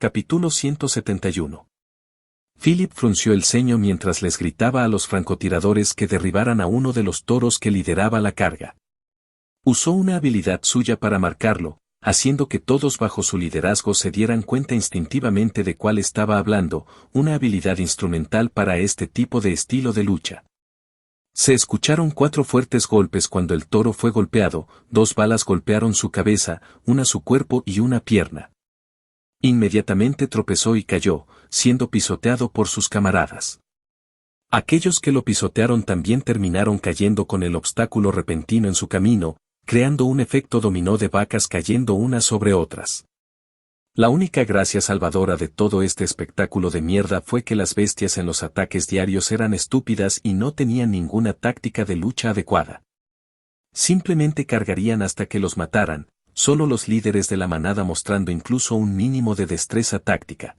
Capítulo 171. Philip frunció el ceño mientras les gritaba a los francotiradores que derribaran a uno de los toros que lideraba la carga. Usó una habilidad suya para marcarlo, haciendo que todos bajo su liderazgo se dieran cuenta instintivamente de cuál estaba hablando, una habilidad instrumental para este tipo de estilo de lucha. Se escucharon 4 fuertes golpes cuando el toro fue golpeado, 2 balas golpearon su cabeza, una su cuerpo y una pierna. Inmediatamente tropezó y cayó, siendo pisoteado por sus camaradas. Aquellos que lo pisotearon también terminaron cayendo con el obstáculo repentino en su camino, creando un efecto dominó de vacas cayendo unas sobre otras. La única gracia salvadora de todo este espectáculo de mierda fue que las bestias en los ataques diarios eran estúpidas y no tenían ninguna táctica de lucha adecuada. Simplemente cargarían hasta que los mataran, solo los líderes de la manada mostrando incluso un mínimo de destreza táctica.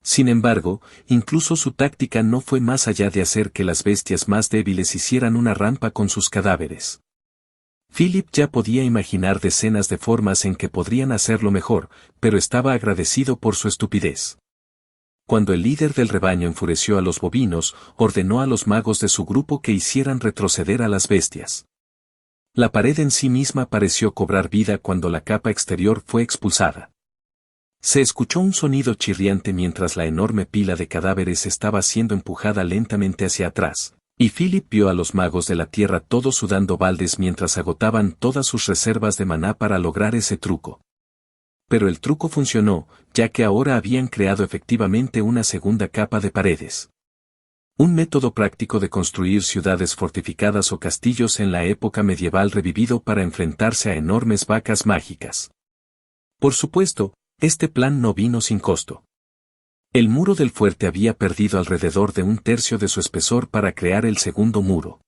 Sin embargo, incluso su táctica no fue más allá de hacer que las bestias más débiles hicieran una rampa con sus cadáveres. Philip ya podía imaginar decenas de formas en que podrían hacerlo mejor, pero estaba agradecido por su estupidez. Cuando el líder del rebaño enfureció a los bovinos, ordenó a los magos de su grupo que hicieran retroceder a las bestias. La pared en sí misma pareció cobrar vida cuando la capa exterior fue expulsada. Se escuchó un sonido chirriante mientras la enorme pila de cadáveres estaba siendo empujada lentamente hacia atrás, y Philip vio a los magos de la tierra todos sudando baldes mientras agotaban todas sus reservas de maná para lograr ese truco. Pero el truco funcionó, ya que ahora habían creado efectivamente una segunda capa de paredes. Un método práctico de construir ciudades fortificadas o castillos en la época medieval revivido para enfrentarse a enormes vacas mágicas. Por supuesto, este plan no vino sin costo. El muro del fuerte había perdido alrededor de 1/3 de su espesor para crear el segundo muro.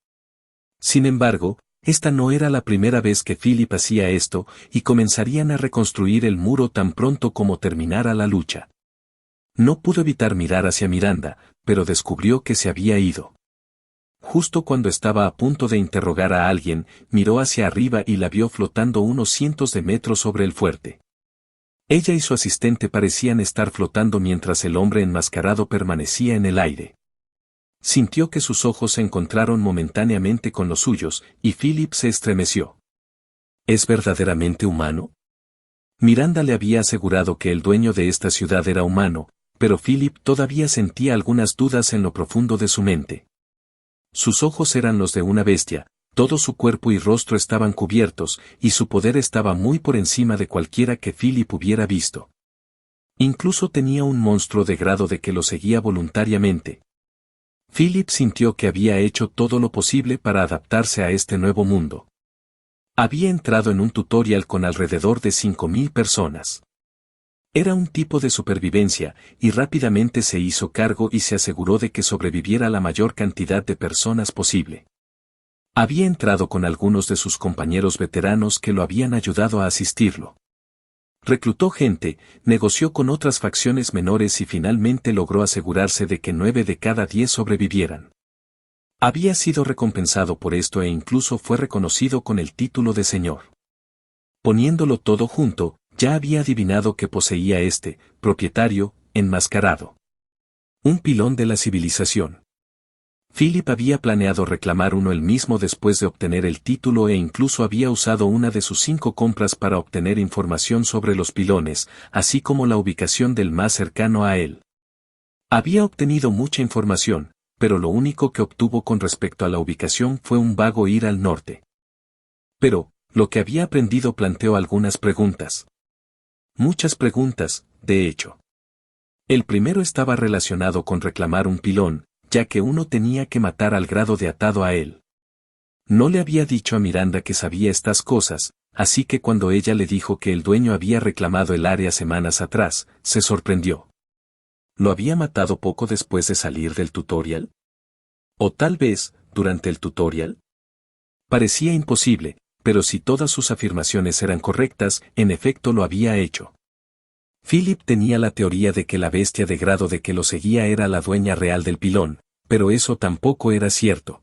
Sin embargo, esta no era la primera vez que Philip hacía esto, y comenzarían a reconstruir el muro tan pronto como terminara la lucha. No pudo evitar mirar hacia Miranda, pero descubrió que se había ido. Justo cuando estaba a punto de interrogar a alguien, miró hacia arriba y la vio flotando unos cientos de metros sobre el fuerte. Ella y su asistente parecían estar flotando mientras el hombre enmascarado permanecía en el aire. Sintió que sus ojos se encontraron momentáneamente con los suyos, y Philip se estremeció. ¿Es verdaderamente humano? Miranda le había asegurado que el dueño de esta ciudad era humano, pero Philip todavía sentía algunas dudas en lo profundo de su mente. Sus ojos eran los de una bestia, todo su cuerpo y rostro estaban cubiertos, y su poder estaba muy por encima de cualquiera que Philip hubiera visto. Incluso tenía un monstruo de grado de que lo seguía voluntariamente. Philip sintió que había hecho todo lo posible para adaptarse a este nuevo mundo. Había entrado en un tutorial con alrededor de 5.000 personas. Era un tipo de supervivencia, y rápidamente se hizo cargo y se aseguró de que sobreviviera la mayor cantidad de personas posible. Había entrado con algunos de sus compañeros veteranos que lo habían ayudado a asistirlo. Reclutó gente, negoció con otras facciones menores y finalmente logró asegurarse de que 9 de cada 10 sobrevivieran. Había sido recompensado por esto e incluso fue reconocido con el título de señor. Poniéndolo todo junto, ya había adivinado que poseía este, propietario, enmascarado. Un pilón de la civilización. Philip había planeado reclamar uno él mismo después de obtener el título e incluso había usado una de sus 5 compras para obtener información sobre los pilones, así como la ubicación del más cercano a él. Había obtenido mucha información, pero lo único que obtuvo con respecto a la ubicación fue un vago ir al norte. Pero, lo que había aprendido planteó algunas preguntas. Muchas preguntas, de hecho. El primero estaba relacionado con reclamar un pilón, ya que uno tenía que matar al grado de atado a él. No le había dicho a Miranda que sabía estas cosas, así que cuando ella le dijo que el dueño había reclamado el área semanas atrás, se sorprendió. ¿Lo había matado poco después de salir del tutorial? ¿O tal vez, durante el tutorial? Parecía imposible, pero si todas sus afirmaciones eran correctas, en efecto lo había hecho. Philip tenía la teoría de que la bestia de grado de que lo seguía era la dueña real del pilón, pero eso tampoco era cierto.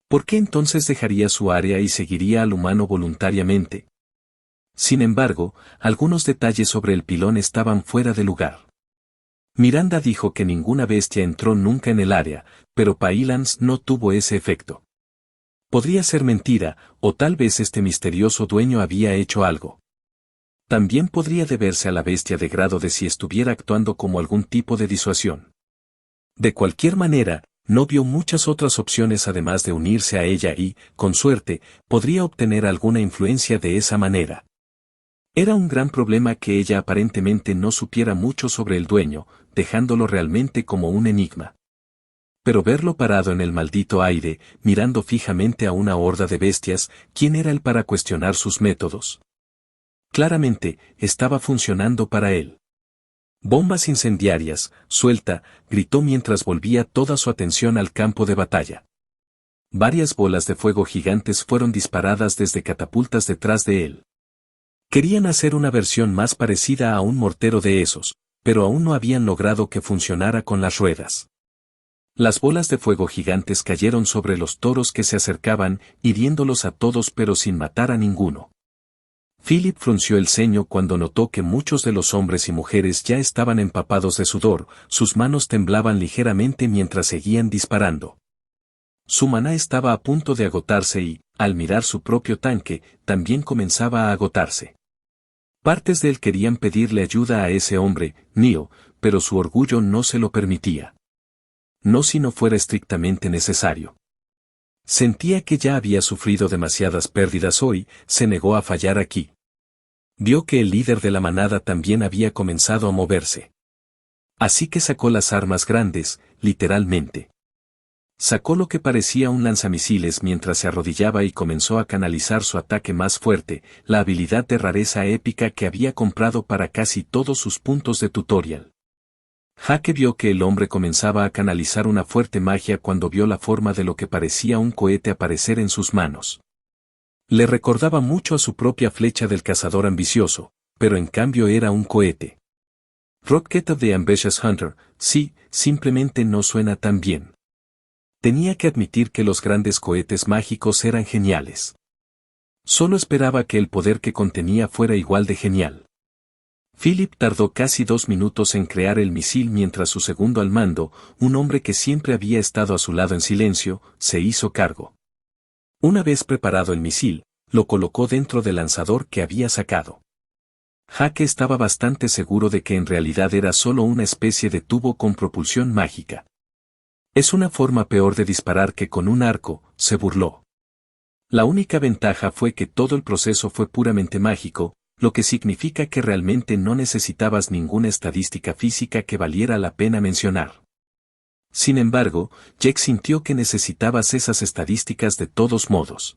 ¿Por qué entonces dejaría su área y seguiría al humano voluntariamente? Sin embargo, algunos detalles sobre el pilón estaban fuera de lugar. Miranda dijo que ninguna bestia entró nunca en el área, pero Paylance no tuvo ese efecto. Podría ser mentira, o tal vez este misterioso dueño había hecho algo. También podría deberse a la bestia de grado de si estuviera actuando como algún tipo de disuasión. De cualquier manera, no vio muchas otras opciones además de unirse a ella y, con suerte, podría obtener alguna influencia de esa manera. Era un gran problema que ella aparentemente no supiera mucho sobre el dueño, dejándolo realmente como un enigma. Pero verlo parado en el maldito aire, mirando fijamente a una horda de bestias, ¿quién era él para cuestionar sus métodos? Claramente, estaba funcionando para él. Bombas incendiarias, suelta, gritó mientras volvía toda su atención al campo de batalla. Varias bolas de fuego gigantes fueron disparadas desde catapultas detrás de él. Querían hacer una versión más parecida a un mortero de esos, pero aún no habían logrado que funcionara con las ruedas. Las bolas de fuego gigantes cayeron sobre los toros que se acercaban, hiriéndolos a todos pero sin matar a ninguno. Philip frunció el ceño cuando notó que muchos de los hombres y mujeres ya estaban empapados de sudor, sus manos temblaban ligeramente mientras seguían disparando. Su maná estaba a punto de agotarse y, al mirar su propio tanque, también comenzaba a agotarse. Partes de él querían pedirle ayuda a ese hombre, Neo, pero su orgullo no se lo permitía. No si no fuera estrictamente necesario. Sentía que ya había sufrido demasiadas pérdidas hoy, se negó a fallar aquí. Vio que el líder de la manada también había comenzado a moverse. Así que sacó las armas grandes, literalmente. Sacó lo que parecía un lanzamisiles mientras se arrodillaba y comenzó a canalizar su ataque más fuerte, la habilidad de rareza épica que había comprado para casi todos sus puntos de tutorial. Jake vio que el hombre comenzaba a canalizar una fuerte magia cuando vio la forma de lo que parecía un cohete aparecer en sus manos. Le recordaba mucho a su propia flecha del cazador ambicioso, pero en cambio era un cohete. Rocket of the Ambitious Hunter, sí, simplemente no suena tan bien. Tenía que admitir que los grandes cohetes mágicos eran geniales. Solo esperaba que el poder que contenía fuera igual de genial. Philip tardó casi 2 minutos en crear el misil mientras su segundo al mando, un hombre que siempre había estado a su lado en silencio, se hizo cargo. Una vez preparado el misil, lo colocó dentro del lanzador que había sacado. Jake estaba bastante seguro de que en realidad era solo una especie de tubo con propulsión mágica. Es una forma peor de disparar que con un arco, se burló. La única ventaja fue que todo el proceso fue puramente mágico, lo que significa que realmente no necesitabas ninguna estadística física que valiera la pena mencionar. Sin embargo, Jake sintió que necesitabas esas estadísticas de todos modos.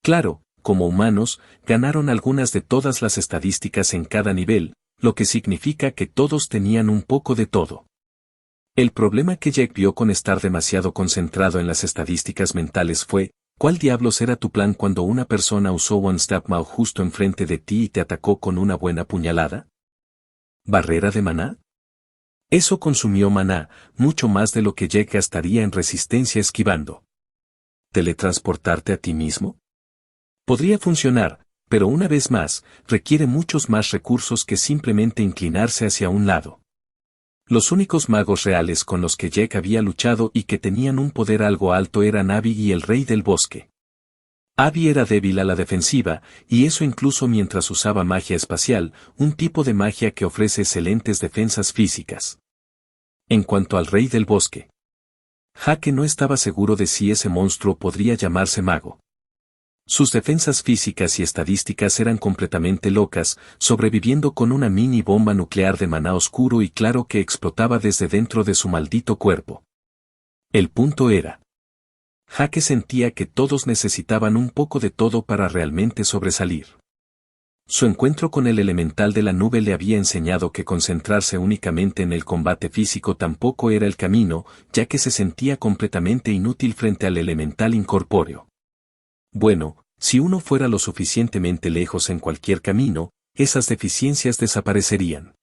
Claro, como humanos, ganaron algunas de todas las estadísticas en cada nivel, lo que significa que todos tenían un poco de todo. El problema que Jake vio con estar demasiado concentrado en las estadísticas mentales fue, ¿cuál diablos era tu plan cuando una persona usó One Step Mao justo enfrente de ti y te atacó con una buena puñalada? ¿Barrera de maná? Eso consumió maná, mucho más de lo que Jake gastaría en resistencia esquivando. ¿Teletransportarte a ti mismo? Podría funcionar, pero una vez más, requiere muchos más recursos que simplemente inclinarse hacia un lado. Los únicos magos reales con los que Jake había luchado y que tenían un poder algo alto eran Abby y el Rey del Bosque. Abby era débil a la defensiva, y eso incluso mientras usaba magia espacial, un tipo de magia que ofrece excelentes defensas físicas. En cuanto al Rey del Bosque, Jake no estaba seguro de si ese monstruo podría llamarse mago. Sus defensas físicas y estadísticas eran completamente locas, sobreviviendo con una mini bomba nuclear de maná oscuro y claro que explotaba desde dentro de su maldito cuerpo. El punto era: Jake sentía que todos necesitaban un poco de todo para realmente sobresalir. Su encuentro con el elemental de la nube le había enseñado que concentrarse únicamente en el combate físico tampoco era el camino, ya que se sentía completamente inútil frente al elemental incorpóreo. Bueno, si uno fuera lo suficientemente lejos en cualquier camino, esas deficiencias desaparecerían.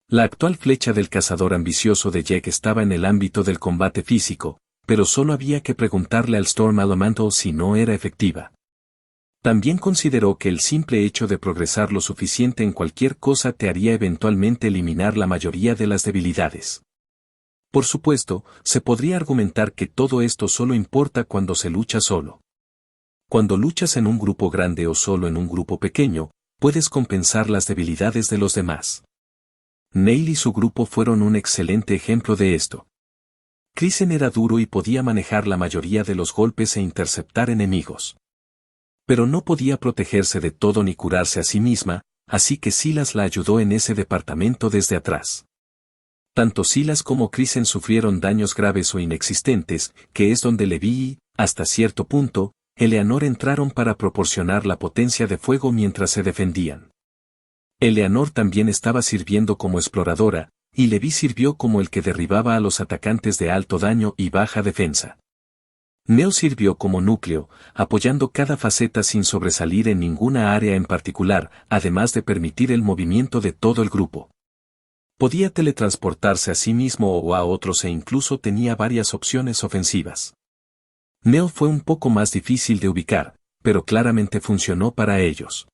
La actual flecha del cazador ambicioso de Jake estaba en el ámbito del combate físico, pero solo había que preguntarle al Storm Elemental si no era efectiva. También consideró que el simple hecho de progresar lo suficiente en cualquier cosa te haría eventualmente eliminar la mayoría de las debilidades. Por supuesto, se podría argumentar que todo esto solo importa cuando se lucha solo. Cuando luchas en un grupo grande o solo en un grupo pequeño, puedes compensar las debilidades de los demás. Neil y su grupo fueron un excelente ejemplo de esto. Kristen era duro y podía manejar la mayoría de los golpes e interceptar enemigos. Pero no podía protegerse de todo ni curarse a sí misma, así que Silas la ayudó en ese departamento desde atrás. Tanto Silas como Kristen sufrieron daños graves o inexistentes, que es donde Levi y, hasta cierto punto, Eleanor entraron para proporcionar la potencia de fuego mientras se defendían. Eleanor también estaba sirviendo como exploradora, y Levi sirvió como el que derribaba a los atacantes de alto daño y baja defensa. Neo sirvió como núcleo, apoyando cada faceta sin sobresalir en ninguna área en particular, además de permitir el movimiento de todo el grupo. Podía teletransportarse a sí mismo o a otros e incluso tenía varias opciones ofensivas. Neo fue un poco más difícil de ubicar, pero claramente funcionó para ellos.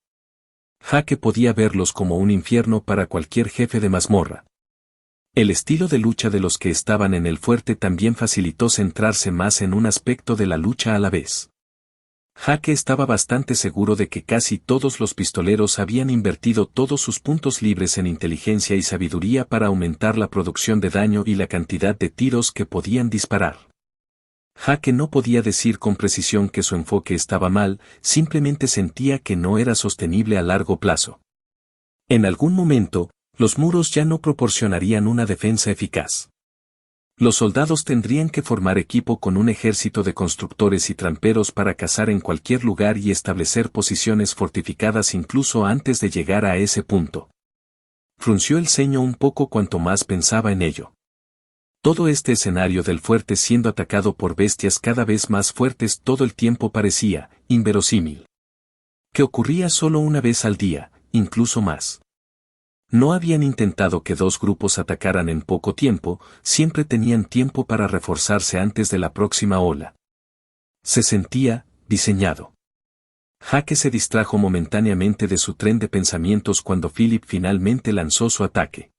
Jake podía verlos como un infierno para cualquier jefe de mazmorra. El estilo de lucha de los que estaban en el fuerte también facilitó centrarse más en un aspecto de la lucha a la vez. Jake estaba bastante seguro de que casi todos los pistoleros habían invertido todos sus puntos libres en inteligencia y sabiduría para aumentar la producción de daño y la cantidad de tiros que podían disparar. Jake no podía decir con precisión que su enfoque estaba mal, simplemente sentía que no era sostenible a largo plazo. En algún momento, los muros ya no proporcionarían una defensa eficaz. Los soldados tendrían que formar equipo con un ejército de constructores y tramperos para cazar en cualquier lugar y establecer posiciones fortificadas incluso antes de llegar a ese punto. Frunció el ceño un poco cuanto más pensaba en ello. Todo este escenario del fuerte siendo atacado por bestias cada vez más fuertes todo el tiempo parecía inverosímil. Que ocurría solo una vez al día, incluso más. No habían intentado que dos grupos atacaran en poco tiempo, siempre tenían tiempo para reforzarse antes de la próxima ola. Se sentía diseñado. Jake se distrajo momentáneamente de su tren de pensamientos cuando Philip finalmente lanzó su ataque.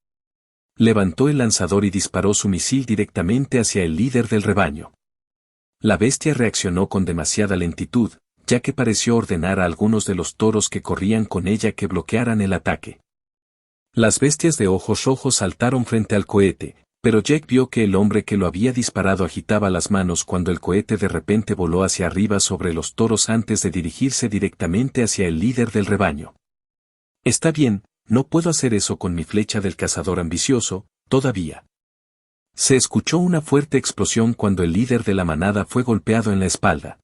Levantó el lanzador y disparó su misil directamente hacia el líder del rebaño. La bestia reaccionó con demasiada lentitud, ya que pareció ordenar a algunos de los toros que corrían con ella que bloquearan el ataque. Las bestias de ojos rojos saltaron frente al cohete, pero Jake vio que el hombre que lo había disparado agitaba las manos cuando el cohete de repente voló hacia arriba sobre los toros antes de dirigirse directamente hacia el líder del rebaño. Está bien, no puedo hacer eso con mi flecha del cazador ambicioso, todavía. Se escuchó una fuerte explosión cuando el líder de la manada fue golpeado en la espalda.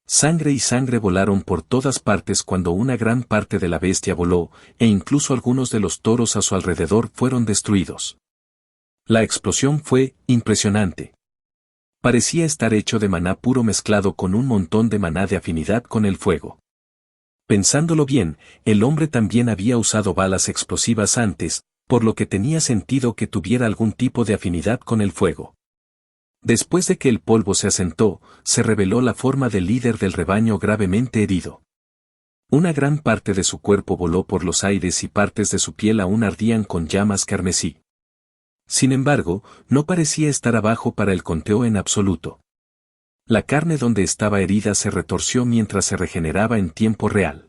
Sangre y sangre volaron por todas partes cuando una gran parte de la bestia voló, e incluso algunos de los toros a su alrededor fueron destruidos. La explosión fue impresionante. Parecía estar hecho de maná puro mezclado con un montón de maná de afinidad con el fuego. Pensándolo bien, el hombre también había usado balas explosivas antes, por lo que tenía sentido que tuviera algún tipo de afinidad con el fuego. Después de que el polvo se asentó, se reveló la forma del líder del rebaño gravemente herido. Una gran parte de su cuerpo voló por los aires y partes de su piel aún ardían con llamas carmesí. Sin embargo, no parecía estar abajo para el conteo en absoluto. La carne donde estaba herida se retorció mientras se regeneraba en tiempo real.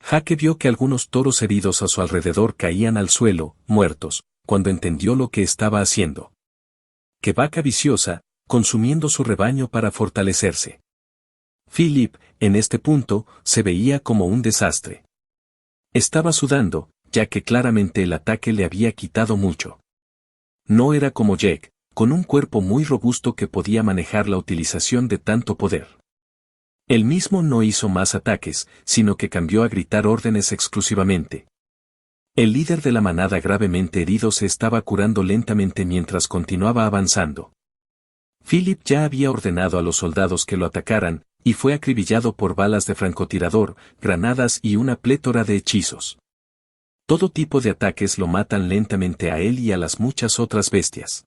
Jake vio que algunos toros heridos a su alrededor caían al suelo, muertos, cuando entendió lo que estaba haciendo. Que vaca viciosa, consumiendo su rebaño para fortalecerse. Philip, en este punto, se veía como un desastre. Estaba sudando, ya que claramente el ataque le había quitado mucho. No era como Jake, con un cuerpo muy robusto que podía manejar la utilización de tanto poder. Él mismo no hizo más ataques, sino que cambió a gritar órdenes exclusivamente. El líder de la manada gravemente herido se estaba curando lentamente mientras continuaba avanzando. Philip ya había ordenado a los soldados que lo atacaran, y fue acribillado por balas de francotirador, granadas y una plétora de hechizos. Todo tipo de ataques lo matan lentamente a él y a las muchas otras bestias.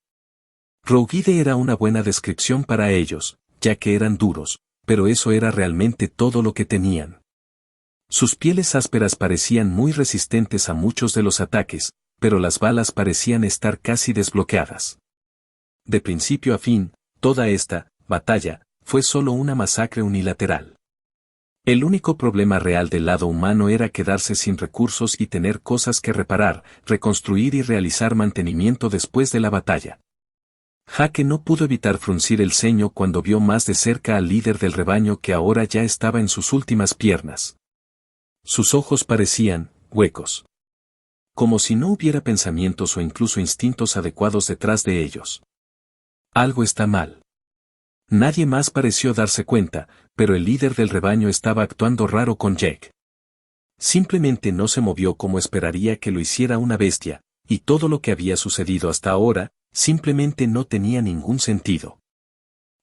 Rougide era una buena descripción para ellos, ya que eran duros, pero eso era realmente todo lo que tenían. Sus pieles ásperas parecían muy resistentes a muchos de los ataques, pero las balas parecían estar casi desbloqueadas. De principio a fin, toda esta batalla fue solo una masacre unilateral. El único problema real del lado humano era quedarse sin recursos y tener cosas que reparar, reconstruir y realizar mantenimiento después de la batalla. Jake no pudo evitar fruncir el ceño cuando vio más de cerca al líder del rebaño que ahora ya estaba en sus últimas piernas. Sus ojos parecían huecos. Como si no hubiera pensamientos o incluso instintos adecuados detrás de ellos. Algo está mal. Nadie más pareció darse cuenta, pero el líder del rebaño estaba actuando raro con Jake. Simplemente no se movió como esperaría que lo hiciera una bestia, y todo lo que había sucedido hasta ahora, simplemente no tenía ningún sentido.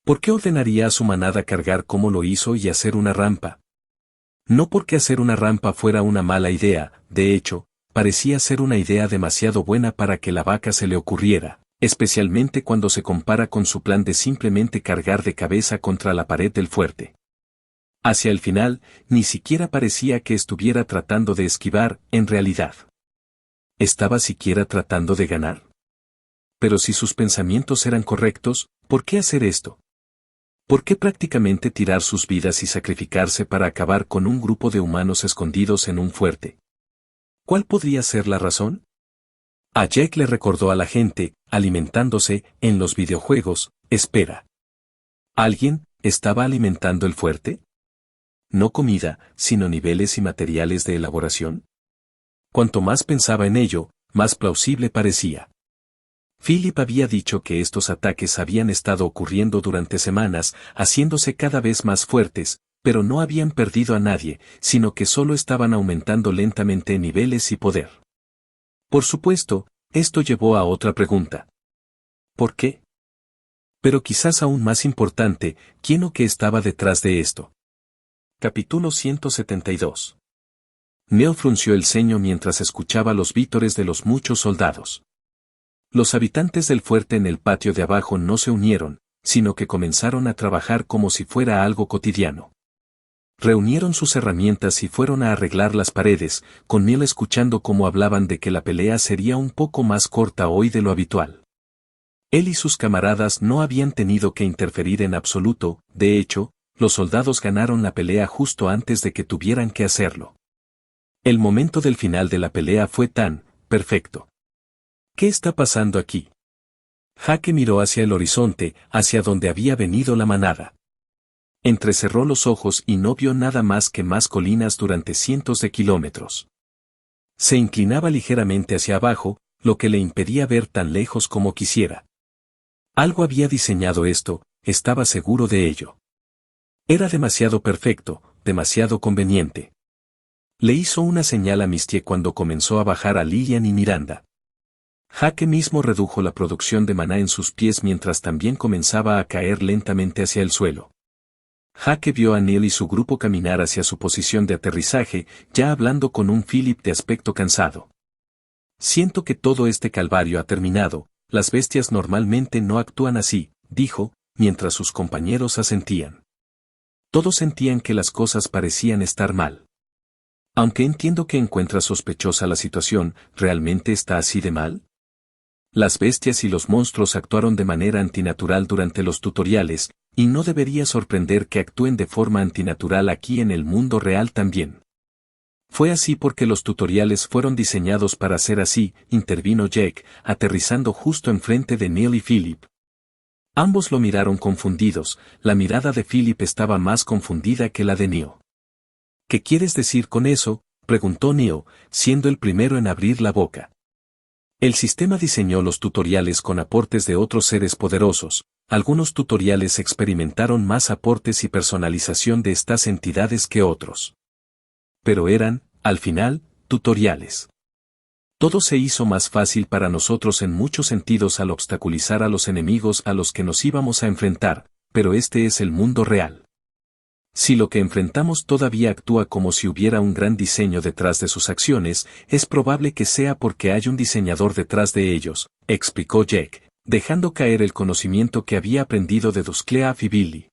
¿Por qué ordenaría a su manada cargar como lo hizo y hacer una rampa? No porque hacer una rampa fuera una mala idea, de hecho, parecía ser una idea demasiado buena para que la vaca se le ocurriera, especialmente cuando se compara con su plan de simplemente cargar de cabeza contra la pared del fuerte. Hacia el final, ni siquiera parecía que estuviera tratando de esquivar, en realidad. ¿Estaba siquiera tratando de ganar? Pero si sus pensamientos eran correctos, ¿por qué hacer esto? ¿Por qué prácticamente tirar sus vidas y sacrificarse para acabar con un grupo de humanos escondidos en un fuerte? ¿Cuál podría ser la razón? A Jake le recordó a la gente, alimentándose, en los videojuegos, espera. ¿Alguien estaba alimentando el fuerte? No comida, sino niveles y materiales de elaboración. Cuanto más pensaba en ello, más plausible parecía. Philip había dicho que estos ataques habían estado ocurriendo durante semanas, haciéndose cada vez más fuertes, pero no habían perdido a nadie, sino que solo estaban aumentando lentamente en niveles y poder. Por supuesto, esto llevó a otra pregunta. ¿Por qué? Pero quizás aún más importante, ¿quién o qué estaba detrás de esto? Capítulo 172. Neil frunció el ceño mientras escuchaba los vítores de los muchos soldados. Los habitantes del fuerte en el patio de abajo no se unieron, sino que comenzaron a trabajar como si fuera algo cotidiano. Reunieron sus herramientas y fueron a arreglar las paredes, con Neil escuchando cómo hablaban de que la pelea sería un poco más corta hoy de lo habitual. Él y sus camaradas no habían tenido que interferir en absoluto, de hecho, los soldados ganaron la pelea justo antes de que tuvieran que hacerlo. El momento del final de la pelea fue tan perfecto. ¿Qué está pasando aquí? Jake miró hacia el horizonte, hacia donde había venido la manada. Entrecerró los ojos y no vio nada más que más colinas durante cientos de kilómetros. Se inclinaba ligeramente hacia abajo, lo que le impedía ver tan lejos como quisiera. Algo había diseñado esto, estaba seguro de ello. Era demasiado perfecto, demasiado conveniente. Le hizo una señal a Mistie cuando comenzó a bajar a Lillian y Miranda. Jake mismo redujo la producción de maná en sus pies mientras también comenzaba a caer lentamente hacia el suelo. Jake vio a Neil y su grupo caminar hacia su posición de aterrizaje, ya hablando con un Philip de aspecto cansado. Siento que todo este calvario ha terminado, las bestias normalmente no actúan así, dijo, mientras sus compañeros asentían. Todos sentían que las cosas parecían estar mal. Aunque entiendo que encuentras sospechosa la situación, ¿realmente está así de mal? Las bestias y los monstruos actuaron de manera antinatural durante los tutoriales, y no debería sorprender que actúen de forma antinatural aquí en el mundo real también. Fue así porque los tutoriales fueron diseñados para ser así, intervino Jake, aterrizando justo enfrente de Neil y Philip. Ambos lo miraron confundidos, la mirada de Philip estaba más confundida que la de Neil. ¿Qué quieres decir con eso?, preguntó Neil, siendo el primero en abrir la boca. El sistema diseñó los tutoriales con aportes de otros seres poderosos. Algunos tutoriales experimentaron más aportes y personalización de estas entidades que otros. Pero eran, al final, tutoriales. Todo se hizo más fácil para nosotros en muchos sentidos al obstaculizar a los enemigos a los que nos íbamos a enfrentar, pero este es el mundo real. Si lo que enfrentamos todavía actúa como si hubiera un gran diseño detrás de sus acciones, es probable que sea porque hay un diseñador detrás de ellos, explicó Jake, dejando caer el conocimiento que había aprendido de Duscleaf y Billy.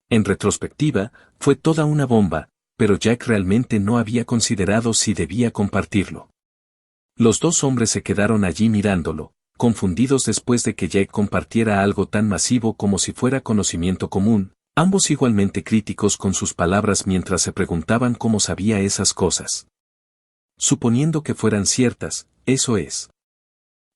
En retrospectiva, fue toda una bomba, pero Jack realmente no había considerado si debía compartirlo. Los dos hombres se quedaron allí mirándolo, confundidos después de que Jack compartiera algo tan masivo como si fuera conocimiento común, ambos igualmente críticos con sus palabras mientras se preguntaban cómo sabía esas cosas. Suponiendo que fueran ciertas, eso es.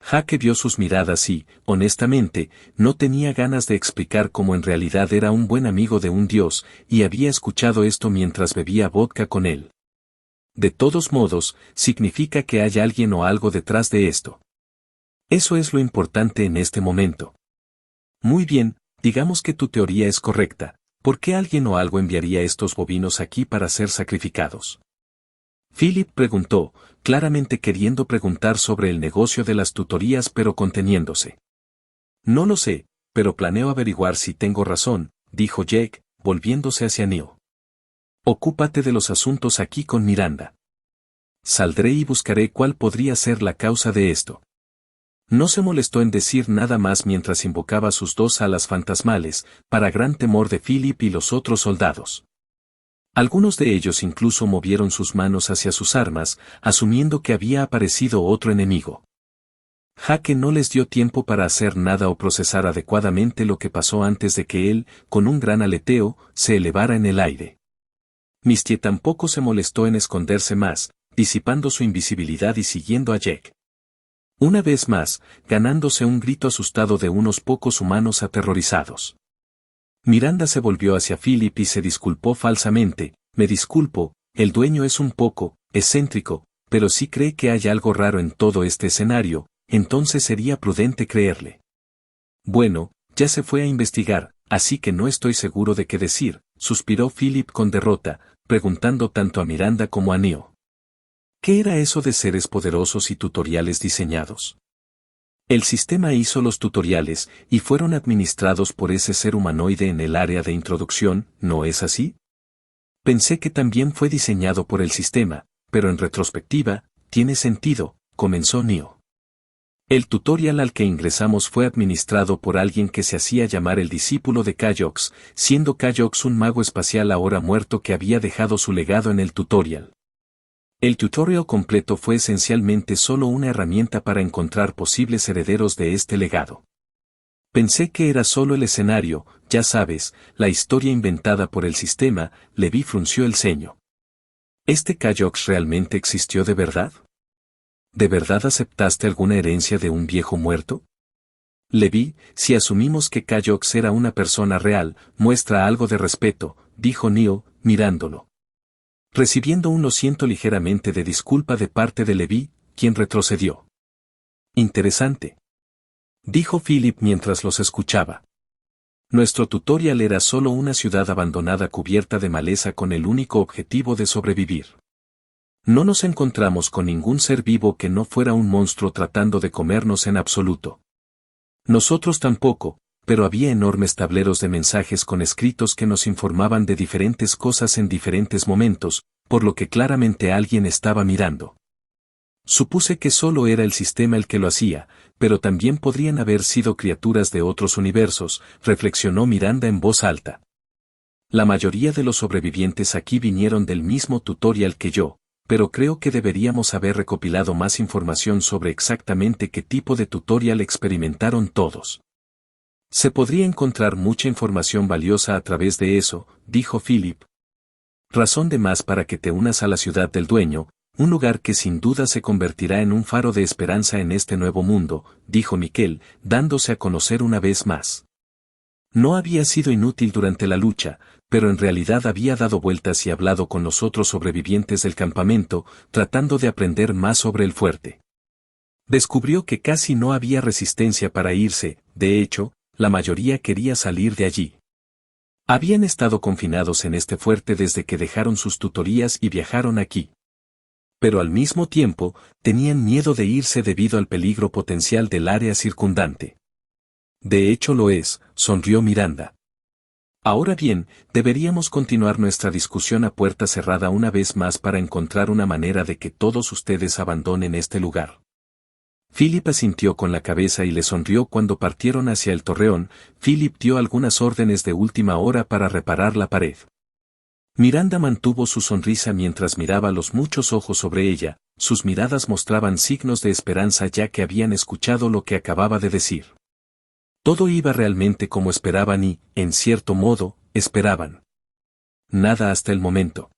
Jake vio sus miradas y, honestamente, no tenía ganas de explicar cómo en realidad era un buen amigo de un dios, y había escuchado esto mientras bebía vodka con él. De todos modos, significa que hay alguien o algo detrás de esto. Eso es lo importante en este momento. Muy bien, digamos que tu teoría es correcta. ¿Por qué alguien o algo enviaría estos bovinos aquí para ser sacrificados? Philip preguntó, claramente queriendo preguntar sobre el negocio de las tutorías pero conteniéndose. No lo sé, pero planeo averiguar si tengo razón, dijo Jake, volviéndose hacia Neo. Ocúpate de los asuntos aquí con Miranda. Saldré y buscaré cuál podría ser la causa de esto. No se molestó en decir nada más mientras invocaba sus dos alas fantasmales, para gran temor de Philip y los otros soldados. Algunos de ellos incluso movieron sus manos hacia sus armas, asumiendo que había aparecido otro enemigo. Jake no les dio tiempo para hacer nada o procesar adecuadamente lo que pasó antes de que él, con un gran aleteo, se elevara en el aire. Misty tampoco se molestó en esconderse más, disipando su invisibilidad y siguiendo a Jack. Una vez más, ganándose un grito asustado de unos pocos humanos aterrorizados. Miranda se volvió hacia Philip y se disculpó falsamente. Me disculpo, el dueño es un poco excéntrico, pero si cree que hay algo raro en todo este escenario, entonces sería prudente creerle. Bueno, ya se fue a investigar, así que no estoy seguro de qué decir, suspiró Philip con derrota, preguntando tanto a Miranda como a Neo. ¿Qué era eso de seres poderosos y tutoriales diseñados? El sistema hizo los tutoriales y fueron administrados por ese ser humanoide en el área de introducción, ¿no es así? Pensé que también fue diseñado por el sistema, pero en retrospectiva, tiene sentido, comenzó Neo. El tutorial al que ingresamos fue administrado por alguien que se hacía llamar el discípulo de Kaiox, siendo Kaiox un mago espacial ahora muerto que había dejado su legado en el tutorial. El tutorial completo fue esencialmente solo una herramienta para encontrar posibles herederos de este legado. Pensé que era solo el escenario, ya sabes, la historia inventada por el sistema. Levi frunció el ceño. ¿Este Kaiox realmente existió de verdad? ¿De verdad aceptaste alguna herencia de un viejo muerto? Levi, si asumimos que Kaiox era una persona real, muestra algo de respeto, dijo Neo, mirándolo. Recibiendo un lo siento ligeramente de disculpa de parte de Levi, quien retrocedió. Interesante. Dijo Philip mientras los escuchaba. Nuestro tutorial era solo una ciudad abandonada cubierta de maleza con el único objetivo de sobrevivir. No nos encontramos con ningún ser vivo que no fuera un monstruo tratando de comernos en absoluto. Nosotros tampoco, pero había enormes tableros de mensajes con escritos que nos informaban de diferentes cosas en diferentes momentos, por lo que claramente alguien estaba mirando. Supuse que solo era el sistema el que lo hacía, pero también podrían haber sido criaturas de otros universos, reflexionó Miranda en voz alta. La mayoría de los sobrevivientes aquí vinieron del mismo tutorial que yo, pero creo que deberíamos haber recopilado más información sobre exactamente qué tipo de tutorial experimentaron todos. Se podría encontrar mucha información valiosa a través de eso, dijo Philip. Razón de más para que te unas a la ciudad del dueño, un lugar que sin duda se convertirá en un faro de esperanza en este nuevo mundo, dijo Miquel, dándose a conocer una vez más. No había sido inútil durante la lucha, pero en realidad había dado vueltas y hablado con los otros sobrevivientes del campamento, tratando de aprender más sobre el fuerte. Descubrió que casi no había resistencia para irse, de hecho, la mayoría quería salir de allí. Habían estado confinados en este fuerte desde que dejaron sus tutorías y viajaron aquí. Pero al mismo tiempo, tenían miedo de irse debido al peligro potencial del área circundante. De hecho lo es, sonrió Miranda. Ahora bien, deberíamos continuar nuestra discusión a puerta cerrada una vez más para encontrar una manera de que todos ustedes abandonen este lugar. Philip asintió con la cabeza y le sonrió cuando partieron hacia el torreón. Philip dio algunas órdenes de última hora para reparar la pared. Miranda mantuvo su sonrisa mientras miraba los muchos ojos sobre ella, sus miradas mostraban signos de esperanza ya que habían escuchado lo que acababa de decir. Todo iba realmente como esperaban y, en cierto modo, esperaban. Nada hasta el momento.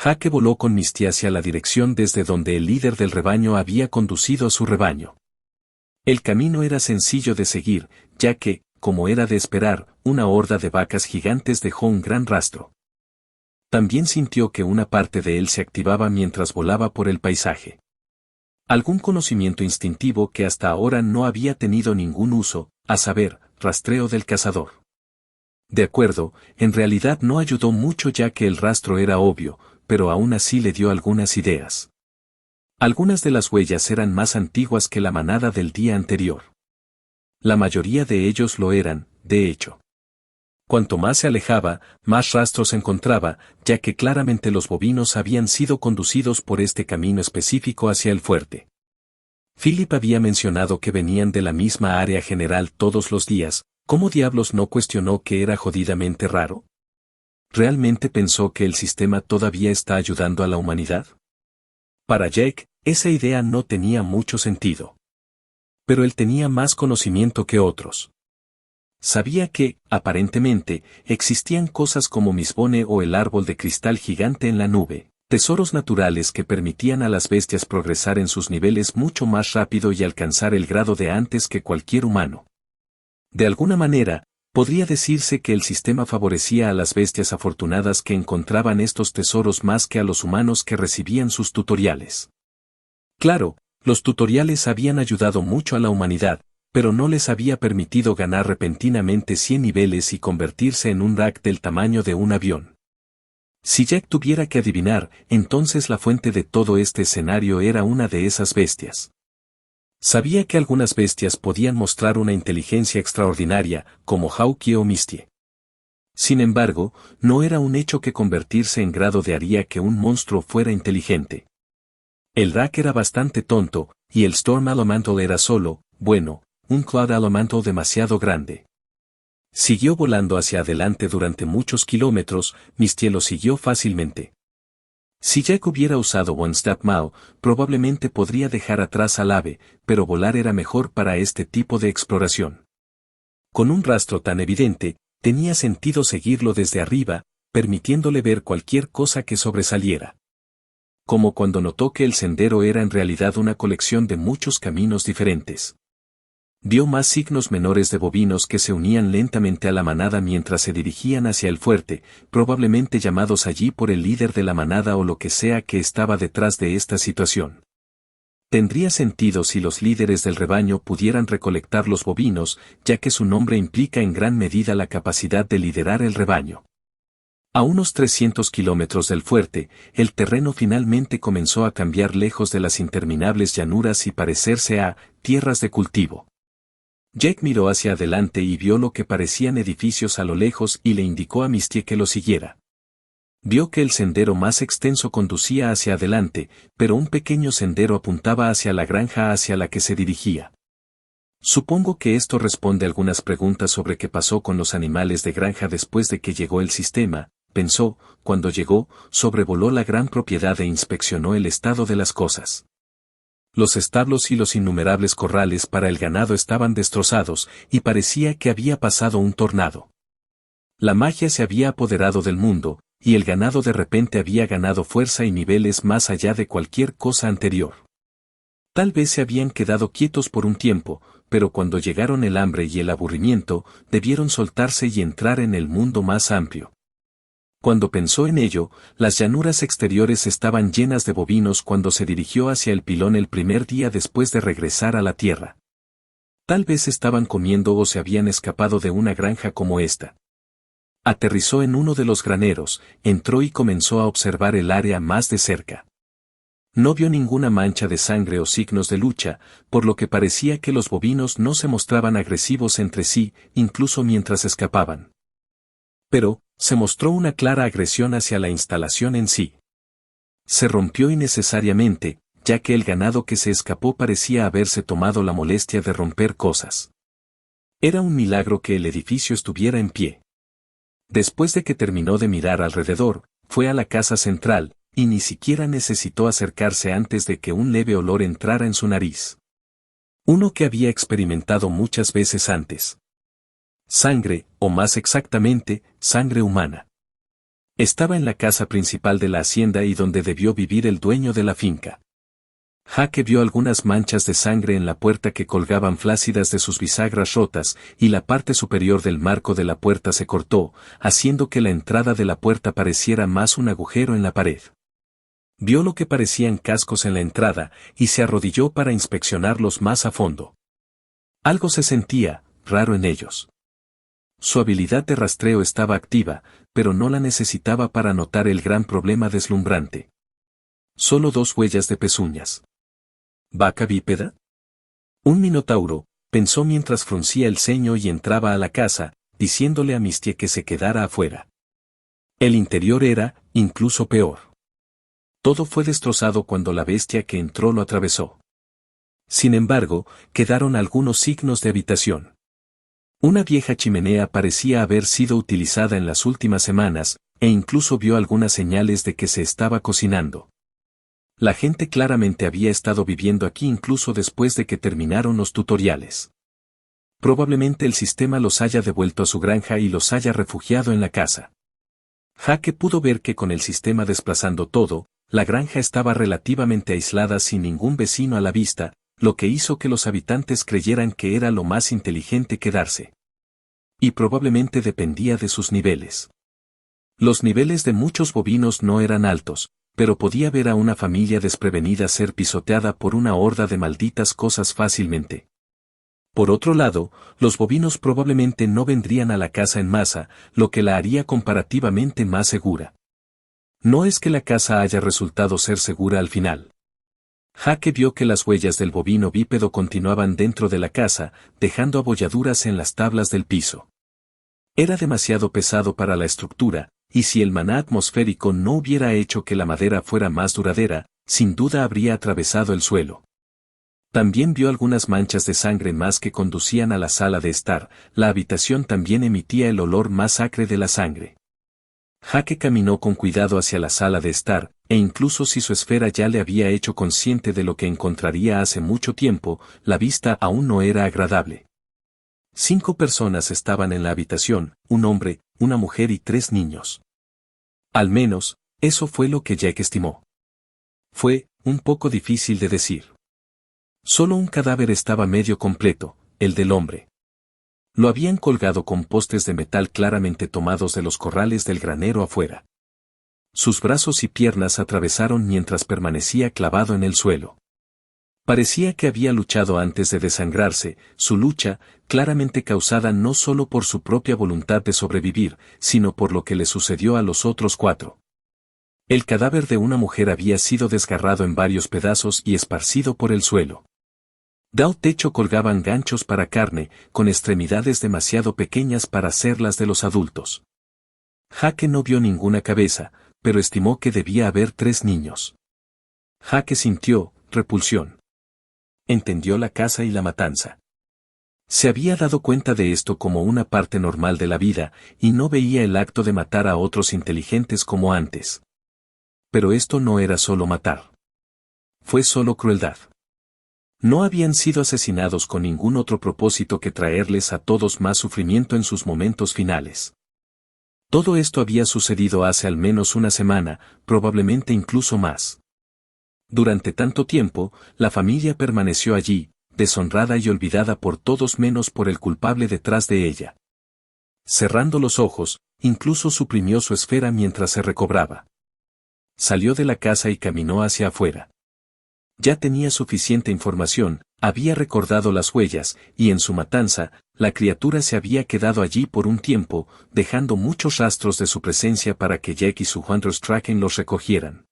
Jake voló con Misty hacia la dirección desde donde el líder del rebaño había conducido a su rebaño. El camino era sencillo de seguir, ya que, como era de esperar, una horda de vacas gigantes dejó un gran rastro. También sintió que una parte de él se activaba mientras volaba por el paisaje. Algún conocimiento instintivo que hasta ahora no había tenido ningún uso, a saber, rastreo del cazador. De acuerdo, en realidad no ayudó mucho ya que el rastro era obvio, pero aún así le dio algunas ideas. Algunas de las huellas eran más antiguas que la manada del día anterior. La mayoría de ellos lo eran, de hecho. Cuanto más se alejaba, más rastros encontraba, ya que claramente los bovinos habían sido conducidos por este camino específico hacia el fuerte. Philip había mencionado que venían de la misma área general todos los días, ¿cómo diablos no cuestionó que era jodidamente raro? ¿Realmente pensó que el sistema todavía está ayudando a la humanidad? Para Jake, esa idea no tenía mucho sentido. Pero él tenía más conocimiento que otros. Sabía que, aparentemente, existían cosas como Mistborn o el árbol de cristal gigante en la nube, tesoros naturales que permitían a las bestias progresar en sus niveles mucho más rápido y alcanzar el grado de antes que cualquier humano. De alguna manera, podría decirse que el sistema favorecía a las bestias afortunadas que encontraban estos tesoros más que a los humanos que recibían sus tutoriales. Claro, los tutoriales habían ayudado mucho a la humanidad, pero no les había permitido ganar repentinamente 100 niveles y convertirse en un rack del tamaño de un avión. Si Jack tuviera que adivinar, entonces la fuente de todo este escenario era una de esas bestias. Sabía que algunas bestias podían mostrar una inteligencia extraordinaria, como Hawkeye o Misty. Sin embargo, no era un hecho que convertirse en grado de haría que un monstruo fuera inteligente. El Rack era bastante tonto, y el Storm Elemental era solo, bueno, un Cloud Elemental demasiado grande. Siguió volando hacia adelante durante muchos kilómetros, Misty lo siguió fácilmente. Si Jack hubiera usado One Step Mao, probablemente podría dejar atrás al ave, pero volar era mejor para este tipo de exploración. Con un rastro tan evidente, tenía sentido seguirlo desde arriba, permitiéndole ver cualquier cosa que sobresaliera. Como cuando notó que el sendero era en realidad una colección de muchos caminos diferentes. Vio más signos menores de bovinos que se unían lentamente a la manada mientras se dirigían hacia el fuerte, probablemente llamados allí por el líder de la manada o lo que sea que estaba detrás de esta situación. Tendría sentido si los líderes del rebaño pudieran recolectar los bovinos, ya que su nombre implica en gran medida la capacidad de liderar el rebaño. A unos 300 kilómetros del fuerte, el terreno finalmente comenzó a cambiar lejos de las interminables llanuras y parecerse a tierras de cultivo. Jack miró hacia adelante y vio lo que parecían edificios a lo lejos y le indicó a Misty que lo siguiera. Vio que el sendero más extenso conducía hacia adelante, pero un pequeño sendero apuntaba hacia la granja hacia la que se dirigía. Supongo que esto responde a algunas preguntas sobre qué pasó con los animales de granja después de que llegó el sistema, pensó. Cuando llegó, sobrevoló la gran propiedad e inspeccionó el estado de las cosas. Los establos y los innumerables corrales para el ganado estaban destrozados, y parecía que había pasado un tornado. La magia se había apoderado del mundo, y el ganado de repente había ganado fuerza y niveles más allá de cualquier cosa anterior. Tal vez se habían quedado quietos por un tiempo, pero cuando llegaron el hambre y el aburrimiento, debieron soltarse y entrar en el mundo más amplio. Cuando pensó en ello, las llanuras exteriores estaban llenas de bovinos cuando se dirigió hacia el pilón el primer día después de regresar a la tierra. Tal vez estaban comiendo o se habían escapado de una granja como esta. Aterrizó en uno de los graneros, entró y comenzó a observar el área más de cerca. No vio ninguna mancha de sangre o signos de lucha, por lo que parecía que los bovinos no se mostraban agresivos entre sí, incluso mientras escapaban. Pero, se mostró una clara agresión hacia la instalación en sí. Se rompió innecesariamente, ya que el ganado que se escapó parecía haberse tomado la molestia de romper cosas. Era un milagro que el edificio estuviera en pie. Después de que terminó de mirar alrededor, fue a la casa central, y ni siquiera necesitó acercarse antes de que un leve olor entrara en su nariz. Uno que había experimentado muchas veces antes. Sangre, o más exactamente, sangre humana. Estaba en la casa principal de la hacienda y donde debió vivir el dueño de la finca. Jake vio algunas manchas de sangre en la puerta que colgaban flácidas de sus bisagras rotas, y la parte superior del marco de la puerta se cortó, haciendo que la entrada de la puerta pareciera más un agujero en la pared. Vio lo que parecían cascos en la entrada, y se arrodilló para inspeccionarlos más a fondo. Algo se sentía raro en ellos. Su habilidad de rastreo estaba activa, pero no la necesitaba para notar el gran problema deslumbrante. Solo 2 huellas de pezuñas. ¿Vaca bípeda? Un minotauro, pensó mientras fruncía el ceño y entraba a la casa, diciéndole a Misty que se quedara afuera. El interior era, incluso peor. Todo fue destrozado cuando la bestia que entró lo atravesó. Sin embargo, quedaron algunos signos de habitación. Una vieja chimenea parecía haber sido utilizada en las últimas semanas, e incluso vio algunas señales de que se estaba cocinando. La gente claramente había estado viviendo aquí incluso después de que terminaron los tutoriales. Probablemente el sistema los haya devuelto a su granja y los haya refugiado en la casa. Jake pudo ver que con el sistema desplazando todo, la granja estaba relativamente aislada sin ningún vecino a la vista, lo que hizo que los habitantes creyeran que era lo más inteligente quedarse. Y probablemente dependía de sus niveles. Los niveles de muchos bovinos no eran altos, pero podía ver a una familia desprevenida ser pisoteada por una horda de malditas cosas fácilmente. Por otro lado, los bovinos probablemente no vendrían a la casa en masa, lo que la haría comparativamente más segura. No es que la casa haya resultado ser segura al final. Jake vio que las huellas del bovino bípedo continuaban dentro de la casa, dejando abolladuras en las tablas del piso. Era demasiado pesado para la estructura, y si el maná atmosférico no hubiera hecho que la madera fuera más duradera, sin duda habría atravesado el suelo. También vio algunas manchas de sangre más que conducían a la sala de estar, la habitación también emitía el olor más acre de la sangre. Jake caminó con cuidado hacia la sala de estar, e incluso si su esfera ya le había hecho consciente de lo que encontraría hace mucho tiempo, la vista aún no era agradable. 5 personas estaban en la habitación, un hombre, una mujer y 3 niños. Al menos, eso fue lo que Jake estimó. Fue un poco difícil de decir. Solo un cadáver estaba medio completo, el del hombre. Lo habían colgado con postes de metal claramente tomados de los corrales del granero afuera. Sus brazos y piernas atravesaron mientras permanecía clavado en el suelo. Parecía que había luchado antes de desangrarse, su lucha, claramente causada no solo por su propia voluntad de sobrevivir, sino por lo que le sucedió a los otros 4. El cadáver de una mujer había sido desgarrado en varios pedazos y esparcido por el suelo. Del techo colgaban ganchos para carne, con extremidades demasiado pequeñas para ser las de los adultos. Jake no vio ninguna cabeza, pero estimó que debía haber 3 niños. Jake sintió repulsión. Entendió la caza y la matanza. Se había dado cuenta de esto como una parte normal de la vida, y no veía el acto de matar a otros inteligentes como antes. Pero esto no era solo matar. Fue solo crueldad. No habían sido asesinados con ningún otro propósito que traerles a todos más sufrimiento en sus momentos finales. Todo esto había sucedido hace al menos una semana, probablemente incluso más. Durante tanto tiempo, la familia permaneció allí, deshonrada y olvidada por todos menos por el culpable detrás de ella. Cerrando los ojos, incluso suprimió su esfera mientras se recobraba. Salió de la casa y caminó hacia afuera. Ya tenía suficiente información, había recordado las huellas, y en su matanza, la criatura se había quedado allí por un tiempo, dejando muchos rastros de su presencia para que Jack y su Hunter's Tracking los recogieran.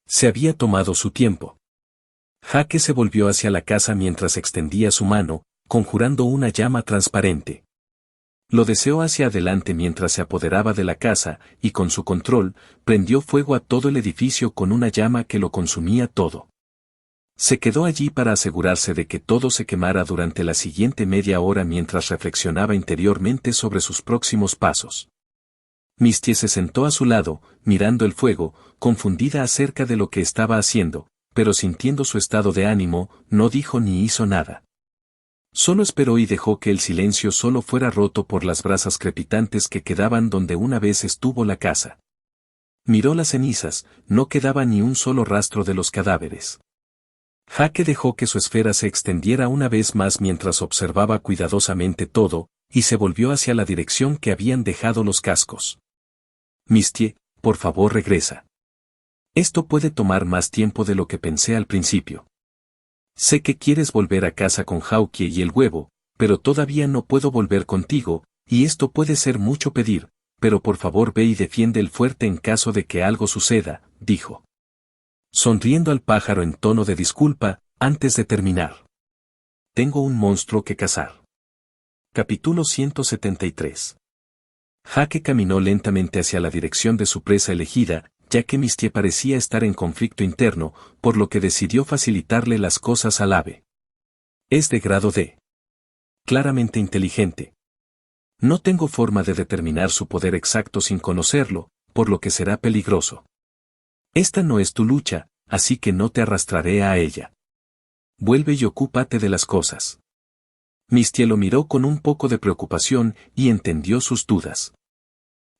Se había tomado su tiempo. Jake se volvió hacia la casa mientras extendía su mano, conjurando una llama transparente. Lo deseó hacia adelante mientras se apoderaba de la casa, y con su control, prendió fuego a todo el edificio con una llama que lo consumía todo. Se quedó allí para asegurarse de que todo se quemara durante la siguiente media hora mientras reflexionaba interiormente sobre sus próximos pasos. Misty se sentó a su lado, mirando el fuego, confundida acerca de lo que estaba haciendo, pero sintiendo su estado de ánimo, no dijo ni hizo nada. Solo esperó y dejó que el silencio solo fuera roto por las brasas crepitantes que quedaban donde una vez estuvo la casa. Miró las cenizas, no quedaba ni un solo rastro de los cadáveres. Jake dejó que su esfera se extendiera una vez más mientras observaba cuidadosamente todo, y se volvió hacia la dirección que habían dejado los cascos. Misty, por favor regresa. Esto puede tomar más tiempo de lo que pensé al principio. Sé que quieres volver a casa con Hawke y el huevo, pero todavía no puedo volver contigo, y esto puede ser mucho pedir, pero por favor ve y defiende el fuerte en caso de que algo suceda, dijo. Sonriendo al pájaro en tono de disculpa, antes de terminar. Tengo un monstruo que cazar. Capítulo 173. Jake caminó lentamente hacia la dirección de su presa elegida, ya que Misty parecía estar en conflicto interno, por lo que decidió facilitarle las cosas al ave. Es de grado D. Claramente inteligente. No tengo forma de determinar su poder exacto sin conocerlo, por lo que será peligroso. Esta no es tu lucha, así que no te arrastraré a ella. Vuelve y ocúpate de las cosas. Misty lo miró con un poco de preocupación y entendió sus dudas.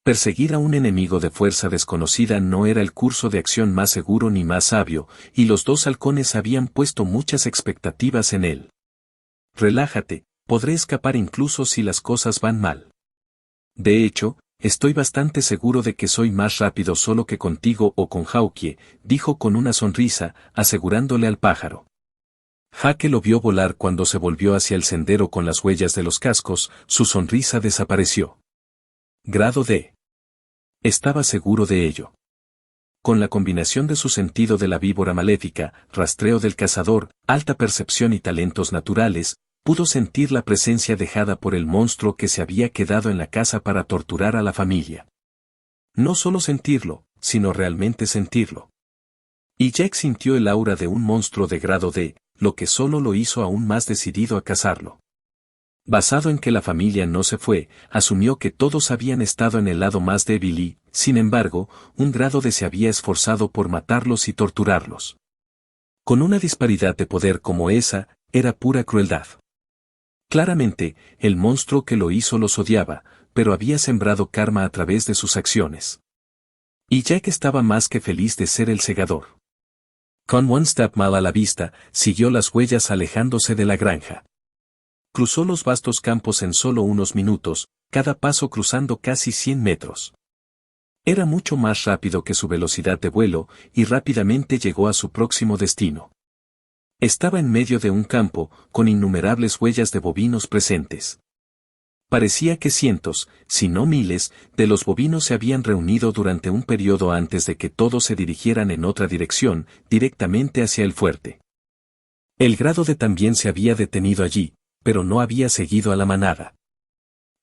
Perseguir a un enemigo de fuerza desconocida no era el curso de acción más seguro ni más sabio, y los dos halcones habían puesto muchas expectativas en él. Relájate, podré escapar incluso si las cosas van mal. De hecho, estoy bastante seguro de que soy más rápido solo que contigo o con Hawke, dijo con una sonrisa, asegurándole al pájaro. Jake lo vio volar cuando se volvió hacia el sendero con las huellas de los cascos, su sonrisa desapareció. Grado D. Estaba seguro de ello. Con la combinación de su sentido de la víbora maléfica, rastreo del cazador, alta percepción y talentos naturales, pudo sentir la presencia dejada por el monstruo que se había quedado en la casa para torturar a la familia. No solo sentirlo, sino realmente sentirlo. Y Jack sintió el aura de un monstruo de grado D, lo que solo lo hizo aún más decidido a cazarlo. Basado en que la familia no se fue, asumió que todos habían estado en el lado más débil y, sin embargo, un grado D se había esforzado por matarlos y torturarlos. Con una disparidad de poder como esa, era pura crueldad. Claramente, el monstruo que lo hizo los odiaba, pero había sembrado karma a través de sus acciones. Y Jack estaba más que feliz de ser el segador. Con One Step mal a la vista, siguió las huellas alejándose de la granja. Cruzó los vastos campos en solo unos minutos, cada paso cruzando casi 100 metros. Era mucho más rápido que su velocidad de vuelo, y rápidamente llegó a su próximo destino. Estaba en medio de un campo, con innumerables huellas de bovinos presentes. Parecía que cientos, si no miles, de los bovinos se habían reunido durante un periodo antes de que todos se dirigieran en otra dirección, directamente hacia el fuerte. El grado D también se había detenido allí, pero no había seguido a la manada.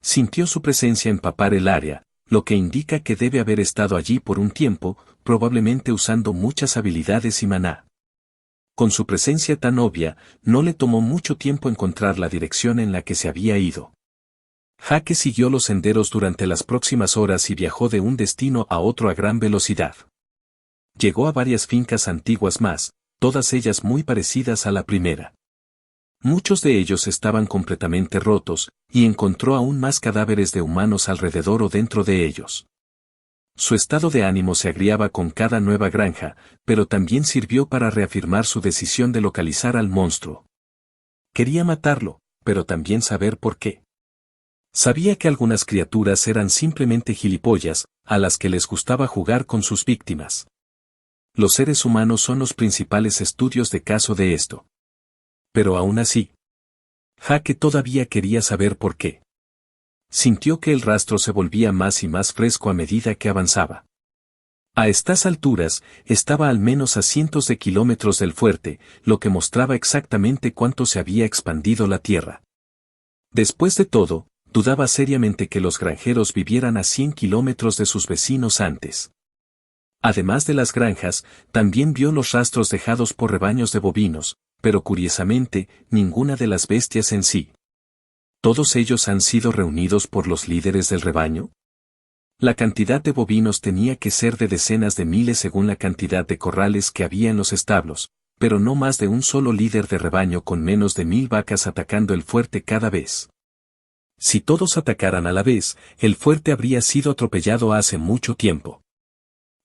Sintió su presencia empapar el área, lo que indica que debe haber estado allí por un tiempo, probablemente usando muchas habilidades y maná. Con su presencia tan obvia, no le tomó mucho tiempo encontrar la dirección en la que se había ido. Jake siguió los senderos durante las próximas horas y viajó de un destino a otro a gran velocidad. Llegó a varias fincas antiguas más, todas ellas muy parecidas a la primera. Muchos de ellos estaban completamente rotos, y encontró aún más cadáveres de humanos alrededor o dentro de ellos. Su estado de ánimo se agriaba con cada nueva granja, pero también sirvió para reafirmar su decisión de localizar al monstruo. Quería matarlo, pero también saber por qué. Sabía que algunas criaturas eran simplemente gilipollas, a las que les gustaba jugar con sus víctimas. Los seres humanos son los principales estudios de caso de esto. Pero aún así, Jake todavía quería saber por qué. Sintió que el rastro se volvía más y más fresco a medida que avanzaba. A estas alturas, estaba al menos a cientos de kilómetros del fuerte, lo que mostraba exactamente cuánto se había expandido la tierra. Después de todo, dudaba seriamente que los granjeros vivieran a 100 kilómetros de sus vecinos antes. Además de las granjas, también vio los rastros dejados por rebaños de bovinos, pero curiosamente, ninguna de las bestias en sí. ¿Todos ellos han sido reunidos por los líderes del rebaño? La cantidad de bovinos tenía que ser de decenas de miles según la cantidad de corrales que había en los establos, pero no más de un solo líder de rebaño con menos de 1000 vacas atacando el fuerte cada vez. Si todos atacaran a la vez, el fuerte habría sido atropellado hace mucho tiempo.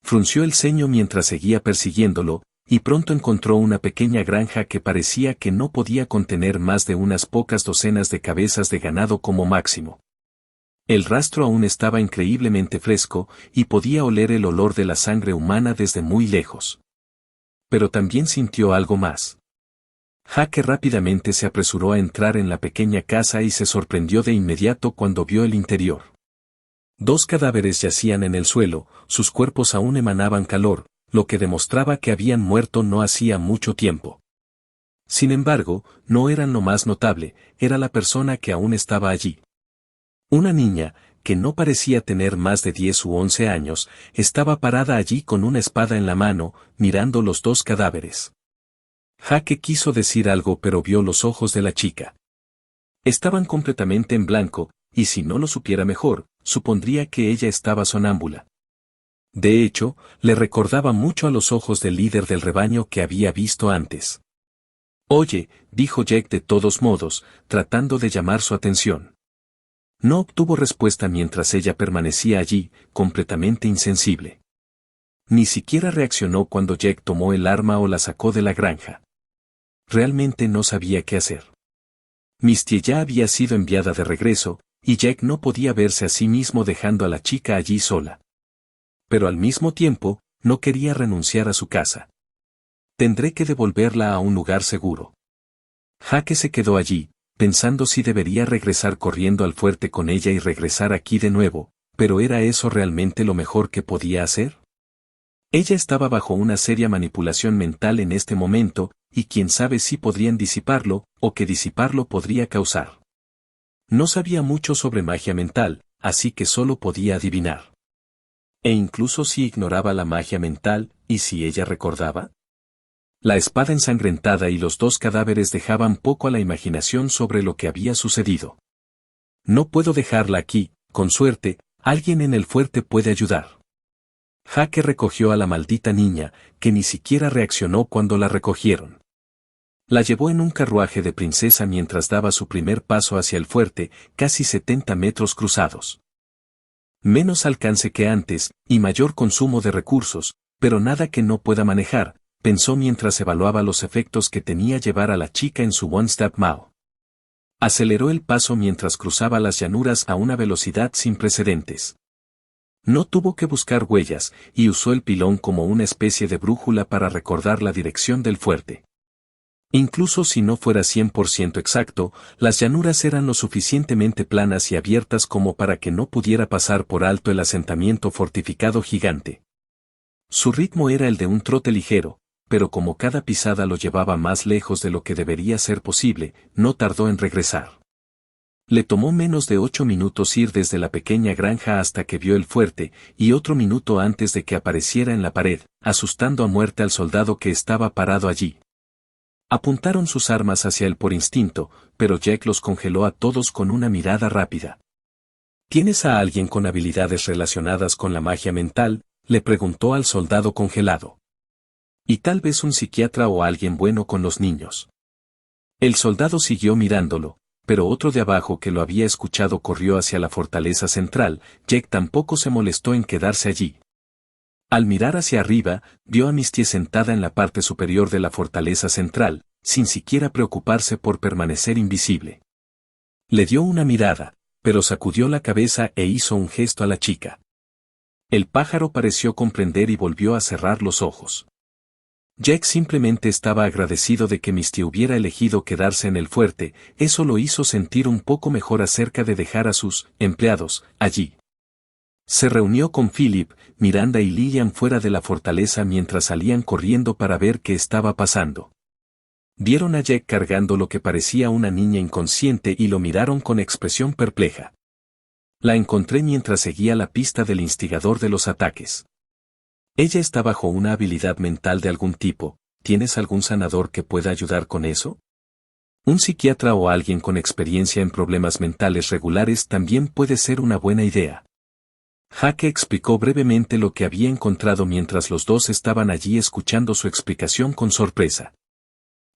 Frunció el ceño mientras seguía persiguiéndolo, y pronto encontró una pequeña granja que parecía que no podía contener más de unas pocas docenas de cabezas de ganado como máximo. El rastro aún estaba increíblemente fresco, y podía oler el olor de la sangre humana desde muy lejos. Pero también sintió algo más. Jake rápidamente se apresuró a entrar en la pequeña casa y se sorprendió de inmediato cuando vio el interior. 2 cadáveres yacían en el suelo, sus cuerpos aún emanaban calor, lo que demostraba que habían muerto no hacía mucho tiempo. Sin embargo, no eran lo más notable, era la persona que aún estaba allí. Una niña, que no parecía tener más de 10 u 11 años, estaba parada allí con una espada en la mano, mirando los 2 cadáveres. Jake quiso decir algo pero vio los ojos de la chica. Estaban completamente en blanco, y si no lo supiera mejor, supondría que ella estaba sonámbula. De hecho, le recordaba mucho a los ojos del líder del rebaño que había visto antes. «Oye», dijo Jake de todos modos, tratando de llamar su atención. No obtuvo respuesta mientras ella permanecía allí, completamente insensible. Ni siquiera reaccionó cuando Jake tomó el arma o la sacó de la granja. Realmente no sabía qué hacer. Misty ya había sido enviada de regreso, y Jake no podía verse a sí mismo dejando a la chica allí sola. Pero al mismo tiempo, no quería renunciar a su casa. Tendré que devolverla a un lugar seguro. Jake se quedó allí, pensando si debería regresar corriendo al fuerte con ella y regresar aquí de nuevo, pero ¿era eso realmente lo mejor que podía hacer? Ella estaba bajo una seria manipulación mental en este momento, y quién sabe si podrían disiparlo, o qué disiparlo podría causar. No sabía mucho sobre magia mental, así que solo podía adivinar. E incluso si ignoraba la magia mental, ¿y si ella recordaba? La espada ensangrentada y los 2 cadáveres dejaban poco a la imaginación sobre lo que había sucedido. No puedo dejarla aquí, con suerte, alguien en el fuerte puede ayudar. Jake recogió a la maldita niña, que ni siquiera reaccionó cuando la recogieron. La llevó en un carruaje de princesa mientras daba su primer paso hacia el fuerte, casi 70 metros cruzados. Menos alcance que antes, y mayor consumo de recursos, pero nada que no pueda manejar, pensó mientras evaluaba los efectos que tenía llevar a la chica en su One-Step Mao. Aceleró el paso mientras cruzaba las llanuras a una velocidad sin precedentes. No tuvo que buscar huellas, y usó el pilón como una especie de brújula para recordar la dirección del fuerte. Incluso si no fuera 100% exacto, las llanuras eran lo suficientemente planas y abiertas como para que no pudiera pasar por alto el asentamiento fortificado gigante. Su ritmo era el de un trote ligero, pero como cada pisada lo llevaba más lejos de lo que debería ser posible, no tardó en regresar. Le tomó menos de 8 minutos ir desde la pequeña granja hasta que vio el fuerte, y otro minuto antes de que apareciera en la pared, asustando a muerte al soldado que estaba parado allí. Apuntaron sus armas hacia él por instinto, pero Jack los congeló a todos con una mirada rápida. ¿Tienes a alguien con habilidades relacionadas con la magia mental?, le preguntó al soldado congelado. Y tal vez un psiquiatra o alguien bueno con los niños. El soldado siguió mirándolo, pero otro de abajo que lo había escuchado corrió hacia la fortaleza central. Jack tampoco se molestó en quedarse allí. Al mirar hacia arriba, vio a Misty sentada en la parte superior de la fortaleza central, sin siquiera preocuparse por permanecer invisible. Le dio una mirada, pero sacudió la cabeza e hizo un gesto a la chica. El pájaro pareció comprender y volvió a cerrar los ojos. Jack simplemente estaba agradecido de que Misty hubiera elegido quedarse en el fuerte, eso lo hizo sentir un poco mejor acerca de dejar a sus empleados allí. Se reunió con Philip, Miranda y Lillian fuera de la fortaleza mientras salían corriendo para ver qué estaba pasando. Vieron a Jack cargando lo que parecía una niña inconsciente y lo miraron con expresión perpleja. La encontré mientras seguía la pista del instigador de los ataques. Ella está bajo una habilidad mental de algún tipo. ¿Tienes algún sanador que pueda ayudar con eso? Un psiquiatra o alguien con experiencia en problemas mentales regulares también puede ser una buena idea. Jake explicó brevemente lo que había encontrado mientras los dos estaban allí escuchando su explicación con sorpresa.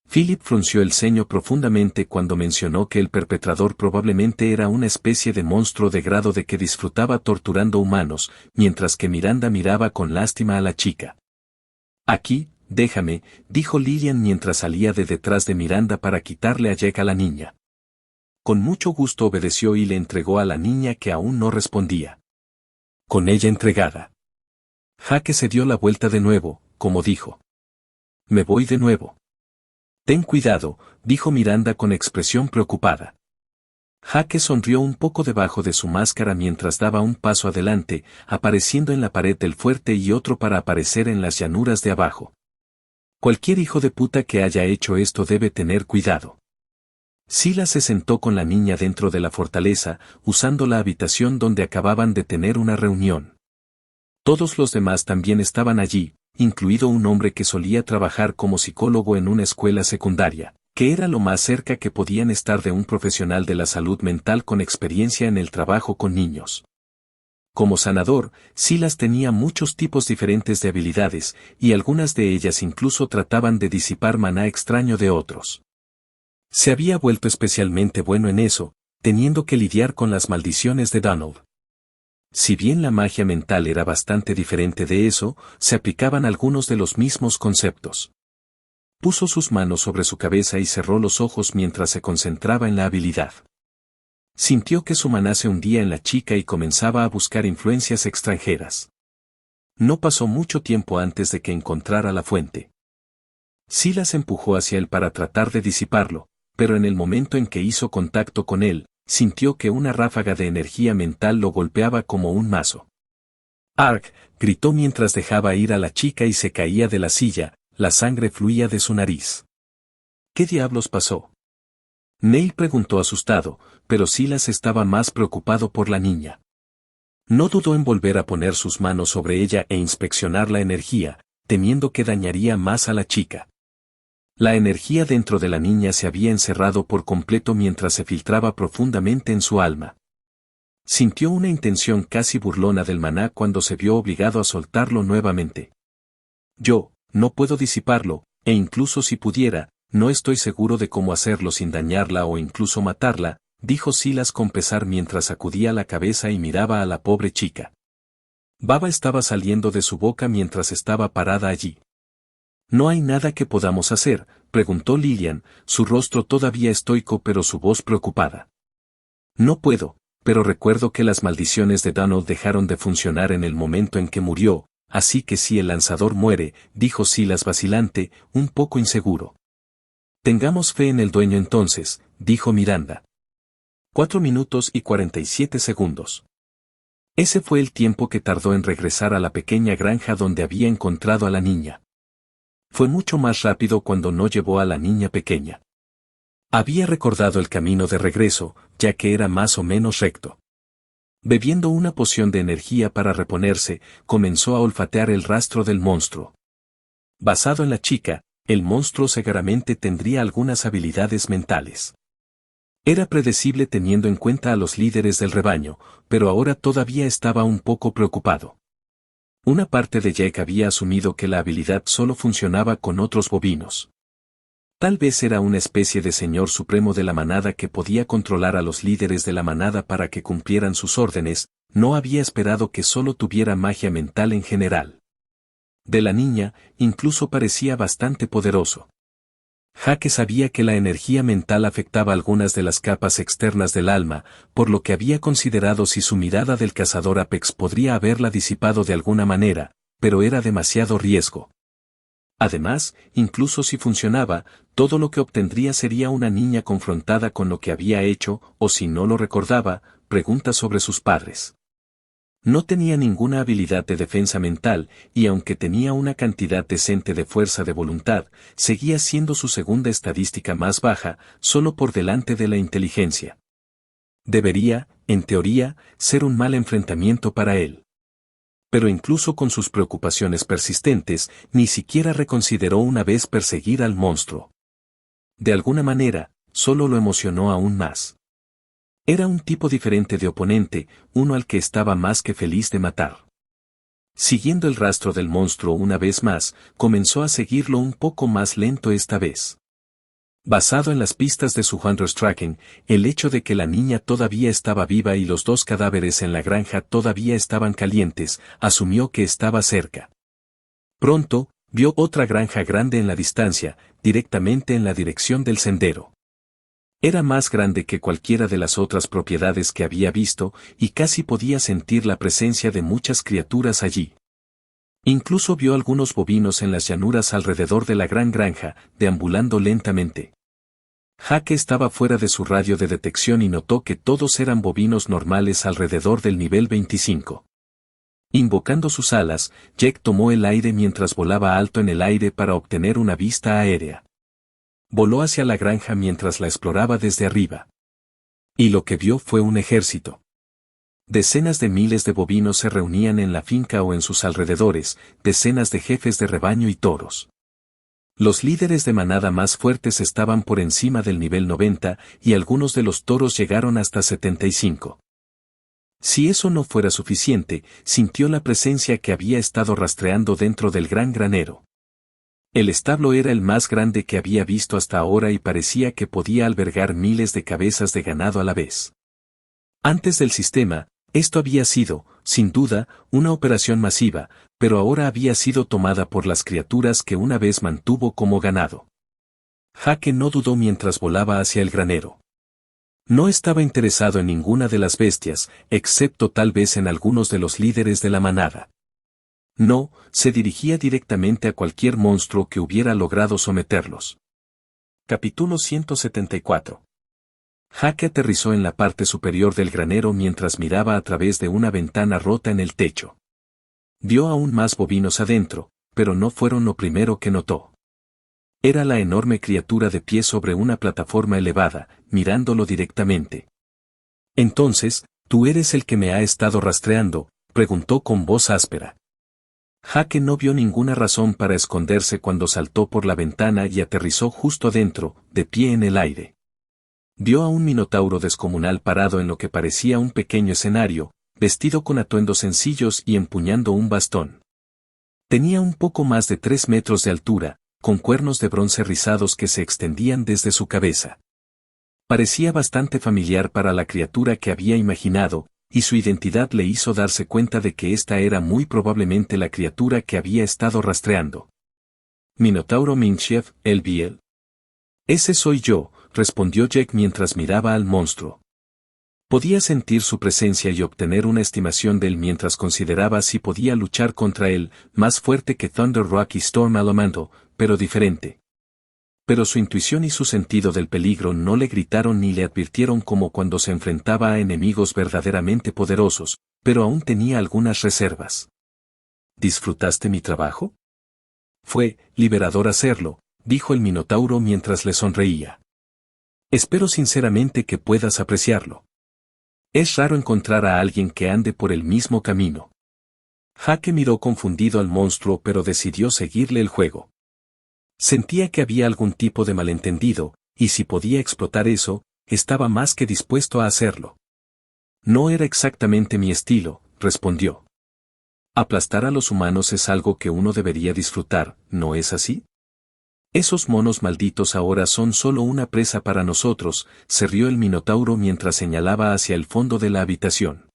Philip frunció el ceño profundamente cuando mencionó que el perpetrador probablemente era una especie de monstruo de grado de que disfrutaba torturando humanos, mientras que Miranda miraba con lástima a la chica. Aquí, déjame, dijo Lillian mientras salía de detrás de Miranda para quitarle a Jack a la niña. Con mucho gusto obedeció y le entregó a la niña que aún no respondía. Con ella entregada, Jake se dio la vuelta de nuevo, como dijo. Me voy de nuevo. Ten cuidado, dijo Miranda con expresión preocupada. Jake sonrió un poco debajo de su máscara mientras daba un paso adelante, apareciendo en la pared del fuerte y otro para aparecer en las llanuras de abajo. Cualquier hijo de puta que haya hecho esto debe tener cuidado. Silas se sentó con la niña dentro de la fortaleza, usando la habitación donde acababan de tener una reunión. Todos los demás también estaban allí, incluido un hombre que solía trabajar como psicólogo en una escuela secundaria, que era lo más cerca que podían estar de un profesional de la salud mental con experiencia en el trabajo con niños. Como sanador, Silas tenía muchos tipos diferentes de habilidades, y algunas de ellas incluso trataban de disipar maná extraño de otros. Se había vuelto especialmente bueno en eso, teniendo que lidiar con las maldiciones de Donald. Si bien la magia mental era bastante diferente de eso, se aplicaban algunos de los mismos conceptos. Puso sus manos sobre su cabeza y cerró los ojos mientras se concentraba en la habilidad. Sintió que su maná se hundía en la chica y comenzaba a buscar influencias extranjeras. No pasó mucho tiempo antes de que encontrara la fuente. Silas empujó hacia él para tratar de disiparlo, pero en el momento en que hizo contacto con él, sintió que una ráfaga de energía mental lo golpeaba como un mazo. ¡Arg!, gritó mientras dejaba ir a la chica y se caía de la silla, la sangre fluía de su nariz. ¿Qué diablos pasó? Neil preguntó asustado, pero Silas estaba más preocupado por la niña. No dudó en volver a poner sus manos sobre ella e inspeccionar la energía, temiendo que dañaría más a la chica. La energía dentro de la niña se había encerrado por completo mientras se filtraba profundamente en su alma. Sintió una intención casi burlona del maná cuando se vio obligado a soltarlo nuevamente. Yo, no puedo disiparlo, e incluso si pudiera, no estoy seguro de cómo hacerlo sin dañarla o incluso matarla, dijo Silas con pesar mientras sacudía la cabeza y miraba a la pobre chica. Baba estaba saliendo de su boca mientras estaba parada allí. ¿No hay nada que podamos hacer?, preguntó Lillian, su rostro todavía estoico pero su voz preocupada. No puedo, pero recuerdo que las maldiciones de Donald dejaron de funcionar en el momento en que murió, así que si el lanzador muere, dijo Silas vacilante, un poco inseguro. Tengamos fe en el dueño entonces, dijo Miranda. 4 minutos y 47 segundos. Ese fue el tiempo que tardó en regresar a la pequeña granja donde había encontrado a la niña. Fue mucho más rápido cuando no llevó a la niña pequeña. Había recordado el camino de regreso, ya que era más o menos recto. Bebiendo una poción de energía para reponerse, comenzó a olfatear el rastro del monstruo. Basado en la chica, el monstruo seguramente tendría algunas habilidades mentales. Era predecible teniendo en cuenta a los líderes del rebaño, pero ahora todavía estaba un poco preocupado. Una parte de Jack había asumido que la habilidad solo funcionaba con otros bovinos. Tal vez era una especie de señor supremo de la manada que podía controlar a los líderes de la manada para que cumplieran sus órdenes, no había esperado que solo tuviera magia mental en general. De la niña, incluso parecía bastante poderoso. Jake sabía que la energía mental afectaba algunas de las capas externas del alma, por lo que había considerado si su mirada del cazador Apex podría haberla disipado de alguna manera, pero era demasiado riesgo. Además, incluso si funcionaba, todo lo que obtendría sería una niña confrontada con lo que había hecho, o si no lo recordaba, preguntas sobre sus padres. No tenía ninguna habilidad de defensa mental, y aunque tenía una cantidad decente de fuerza de voluntad, seguía siendo su segunda estadística más baja, solo por delante de la inteligencia. Debería, en teoría, ser un mal enfrentamiento para él. pero incluso con sus preocupaciones persistentes, ni siquiera reconsideró una vez perseguir al monstruo. De alguna manera, solo lo emocionó aún más. Era un tipo diferente de oponente, uno al que estaba más que feliz de matar. Siguiendo el rastro del monstruo una vez más, comenzó a seguirlo un poco más lento esta vez. Basado en las pistas de su Hunter's Tracking, el hecho de que la niña todavía estaba viva y los dos cadáveres en la granja todavía estaban calientes, asumió que estaba cerca. Pronto, vio otra granja grande en la distancia, directamente en la dirección del sendero. Era más grande que cualquiera de las otras propiedades que había visto, y casi podía sentir la presencia de muchas criaturas allí. Incluso vio algunos bovinos en las llanuras alrededor de la gran granja, deambulando lentamente. Jake estaba fuera de su radio de detección y notó que todos eran bovinos normales alrededor del nivel 25. Invocando sus alas, Jake tomó el aire mientras volaba alto en el aire para obtener una vista aérea. Voló hacia la granja mientras la exploraba desde arriba. Y lo que vio fue un ejército. Decenas de miles de bovinos se reunían en la finca o en sus alrededores, decenas de jefes de rebaño y toros. Los líderes de manada más fuertes estaban por encima del nivel 90 y algunos de los toros llegaron hasta 75. Si eso no fuera suficiente, sintió la presencia que había estado rastreando dentro del gran granero. El establo era el más grande que había visto hasta ahora y parecía que podía albergar miles de cabezas de ganado a la vez. Antes del sistema, esto había sido, sin duda, una operación masiva, pero ahora había sido tomada por las criaturas que una vez mantuvo como ganado. Jake no dudó mientras volaba hacia el granero. No estaba interesado en ninguna de las bestias, excepto tal vez en algunos de los líderes de la manada. No, se dirigía directamente a cualquier monstruo que hubiera logrado someterlos. Capítulo 174. Jake aterrizó en la parte superior del granero mientras miraba a través de una ventana rota en el techo. Vio aún más bovinos adentro, pero no fueron lo primero que notó. Era la enorme criatura de pie sobre una plataforma elevada, mirándolo directamente. Entonces, ¿tú eres el que me ha estado rastreando?, preguntó con voz áspera. Jake no vio ninguna razón para esconderse cuando saltó por la ventana y aterrizó justo adentro, de pie en el aire. Vio a un minotauro descomunal parado en lo que parecía un pequeño escenario, vestido con atuendos sencillos y empuñando un bastón. Tenía un poco más de 3 metros de altura, con cuernos de bronce rizados que se extendían desde su cabeza. Parecía bastante familiar para la criatura que había imaginado, y su identidad le hizo darse cuenta de que esta era muy probablemente la criatura que había estado rastreando. Minotauro Minchiev, el Biel. Ese soy yo, respondió Jake mientras miraba al monstruo. Podía sentir su presencia y obtener una estimación de él mientras consideraba si podía luchar contra él, más fuerte que Thunder Rock y Storm Alamando, pero diferente. Pero su intuición y su sentido del peligro no le gritaron ni le advirtieron como cuando se enfrentaba a enemigos verdaderamente poderosos, pero aún tenía algunas reservas. ¿Disfrutaste mi trabajo? Fue liberador hacerlo, dijo el Minotauro mientras le sonreía. Espero sinceramente que puedas apreciarlo. Es raro encontrar a alguien que ande por el mismo camino. Jake miró confundido al monstruo pero decidió seguirle el juego. Sentía que había algún tipo de malentendido, y si podía explotar eso, estaba más que dispuesto a hacerlo. No era exactamente mi estilo, respondió. Aplastar a los humanos es algo que uno debería disfrutar, ¿no es así? Esos monos malditos ahora son solo una presa para nosotros, se rió el Minotauro mientras señalaba hacia el fondo de la habitación.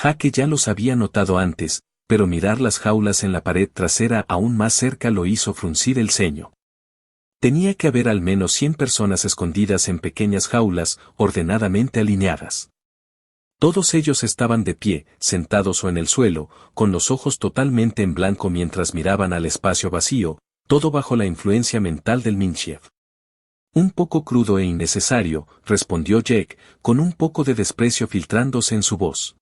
Jake ya los había notado antes, pero mirar las jaulas en la pared trasera aún más cerca lo hizo fruncir el ceño. Tenía que haber al menos 100 personas escondidas en pequeñas jaulas, ordenadamente alineadas. Todos ellos estaban de pie, sentados o en el suelo, con los ojos totalmente en blanco mientras miraban al espacio vacío, todo bajo la influencia mental del Minchiev. Un poco crudo e innecesario, respondió Jake, con un poco de desprecio filtrándose en su voz.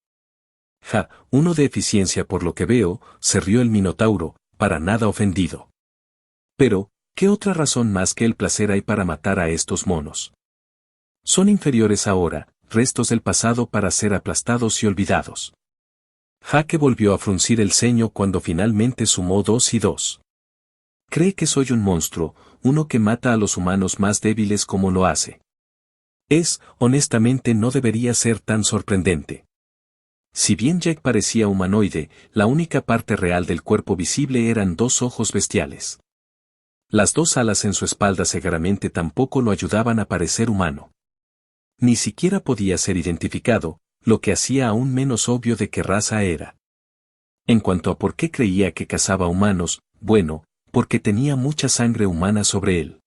Ja, uno de eficiencia por lo que veo, se rió el Minotauro, para nada ofendido. Pero, ¿qué otra razón más que el placer hay para matar a estos monos? Son inferiores ahora, restos del pasado para ser aplastados y olvidados. Jake volvió a fruncir el ceño cuando finalmente sumó 2 y 2. Cree que soy un monstruo, uno que mata a los humanos más débiles como lo hace. Honestamente no debería ser tan sorprendente. Si bien Jack parecía humanoide, la única parte real del cuerpo visible eran 2 ojos bestiales. Las 2 alas en su espalda seguramente tampoco lo ayudaban a parecer humano. Ni siquiera podía ser identificado, lo que hacía aún menos obvio de qué raza era. En cuanto a por qué creía que cazaba humanos, bueno, porque tenía mucha sangre humana sobre él.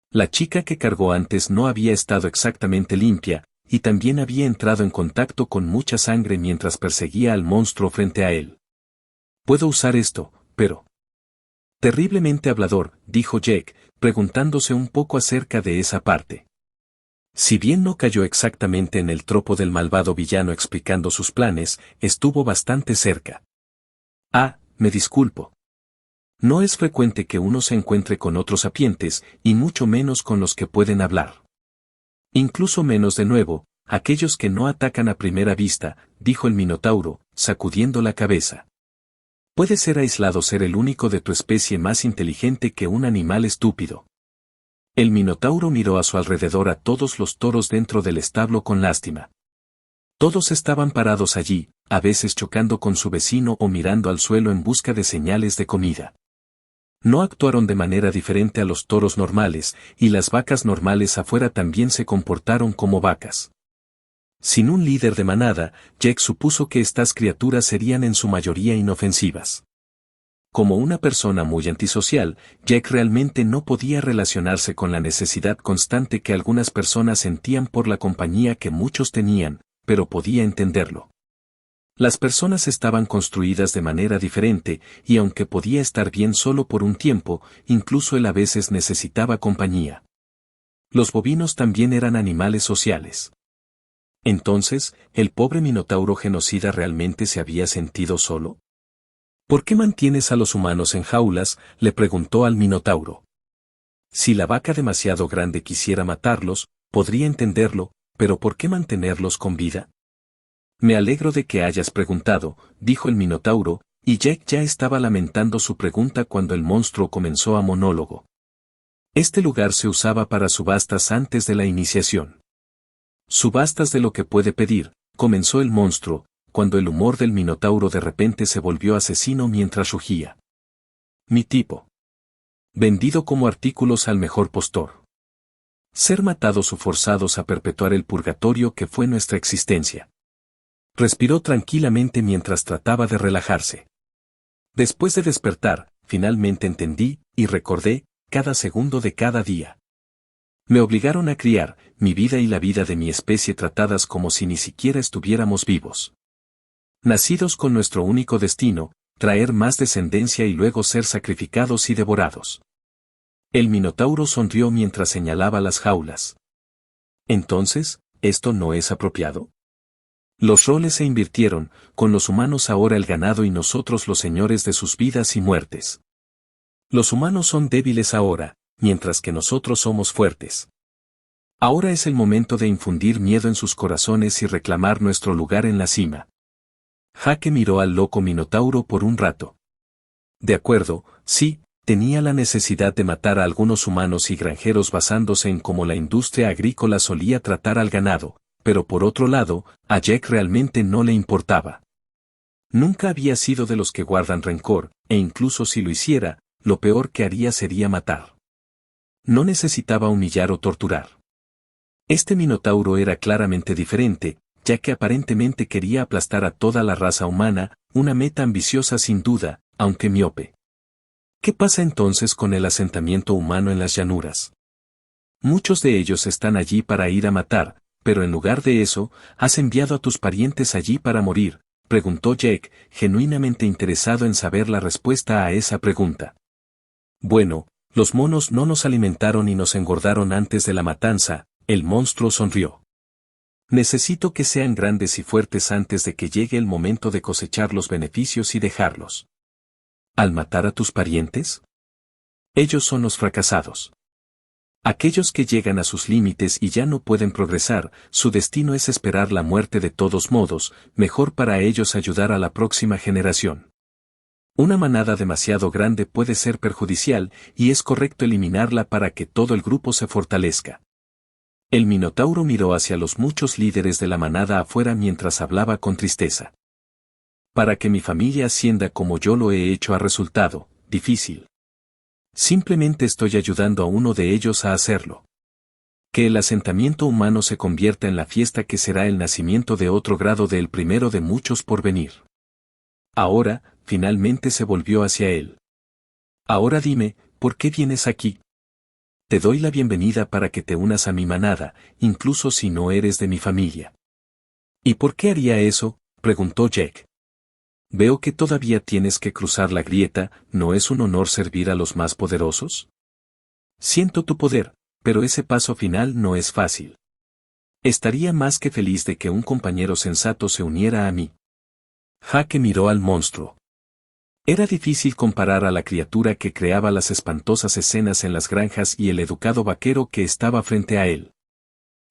La chica que cargó antes no había estado exactamente limpia, y también había entrado en contacto con mucha sangre mientras perseguía al monstruo frente a él. Puedo usar esto, pero... Terriblemente hablador, dijo Jack, preguntándose un poco acerca de esa parte. Si bien no cayó exactamente en el tropo del malvado villano explicando sus planes, estuvo bastante cerca. Me disculpo. No es frecuente que uno se encuentre con otros sapientes, y mucho menos con los que pueden hablar. Incluso menos de nuevo, aquellos que no atacan a primera vista, dijo el Minotauro, sacudiendo la cabeza. Puede ser aislado ser el único de tu especie más inteligente que un animal estúpido. El Minotauro miró a su alrededor a todos los toros dentro del establo con lástima. Todos estaban parados allí, a veces chocando con su vecino o mirando al suelo en busca de señales de comida. No actuaron de manera diferente a los toros normales, y las vacas normales afuera también se comportaron como vacas. Sin un líder de manada, Jack supuso que estas criaturas serían en su mayoría inofensivas. Como una persona muy antisocial, Jack realmente no podía relacionarse con la necesidad constante que algunas personas sentían por la compañía que muchos tenían, pero podía entenderlo. Las personas estaban construidas de manera diferente, y aunque podía estar bien solo por un tiempo, incluso él a veces necesitaba compañía. Los bovinos también eran animales sociales. Entonces, ¿el pobre Minotauro genocida realmente se había sentido solo? ¿Por qué mantienes a los humanos en jaulas?, le preguntó al Minotauro. Si la vaca demasiado grande quisiera matarlos, podría entenderlo, pero ¿por qué mantenerlos con vida? Me alegro de que hayas preguntado, dijo el Minotauro, y Jack ya estaba lamentando su pregunta cuando el monstruo comenzó a monólogo. Este lugar se usaba para subastas antes de la iniciación. Subastas de lo que puede pedir, comenzó el monstruo, cuando el humor del Minotauro de repente se volvió asesino mientras rugía. Mi tipo. Vendido como artículos al mejor postor. Ser matados o forzados a perpetuar el purgatorio que fue nuestra existencia. Respiró tranquilamente mientras trataba de relajarse. Después de despertar, finalmente entendí, y recordé, cada segundo de cada día. Me obligaron a criar, mi vida y la vida de mi especie tratadas como si ni siquiera estuviéramos vivos. Nacidos con nuestro único destino, traer más descendencia y luego ser sacrificados y devorados. El Minotauro sonrió mientras señalaba las jaulas. Entonces, ¿esto no es apropiado? Los roles se invirtieron, con los humanos ahora el ganado y nosotros los señores de sus vidas y muertes. Los humanos son débiles ahora, mientras que nosotros somos fuertes. Ahora es el momento de infundir miedo en sus corazones y reclamar nuestro lugar en la cima. Jake miró al loco Minotauro por un rato. De acuerdo, sí, tenía la necesidad de matar a algunos humanos y granjeros basándose en cómo la industria agrícola solía tratar al ganado, pero por otro lado, a Jack realmente no le importaba. Nunca había sido de los que guardan rencor, e incluso si lo hiciera, lo peor que haría sería matar. No necesitaba humillar o torturar. Este Minotauro era claramente diferente, ya que aparentemente quería aplastar a toda la raza humana, una meta ambiciosa sin duda, aunque miope. ¿Qué pasa entonces con el asentamiento humano en las llanuras? Muchos de ellos están allí para ir a matar, pero en lugar de eso, has enviado a tus parientes allí para morir, preguntó Jack, genuinamente interesado en saber la respuesta a esa pregunta. Bueno, los monos no nos alimentaron y nos engordaron antes de la matanza, el monstruo sonrió. Necesito que sean grandes y fuertes antes de que llegue el momento de cosechar los beneficios y dejarlos. ¿Al matar a tus parientes? Ellos son los fracasados. Aquellos que llegan a sus límites y ya no pueden progresar, su destino es esperar la muerte de todos modos, mejor para ellos ayudar a la próxima generación. Una manada demasiado grande puede ser perjudicial, y es correcto eliminarla para que todo el grupo se fortalezca. El Minotauro miró hacia los muchos líderes de la manada afuera mientras hablaba con tristeza. Para que mi familia ascienda como yo lo he hecho ha resultado difícil. Simplemente estoy ayudando a uno de ellos a hacerlo. Que el asentamiento humano se convierta en la fiesta que será el nacimiento de otro grado del primero de muchos por venir. Ahora, finalmente se volvió hacia él. Ahora dime, ¿por qué vienes aquí? Te doy la bienvenida para que te unas a mi manada, incluso si no eres de mi familia. ¿Y por qué haría eso?, preguntó Jack. Veo que todavía tienes que cruzar la grieta, ¿no es un honor servir a los más poderosos? Siento tu poder, pero ese paso final no es fácil. Estaría más que feliz de que un compañero sensato se uniera a mí. Jake miró al monstruo. Era difícil comparar a la criatura que creaba las espantosas escenas en las granjas y el educado vaquero que estaba frente a él.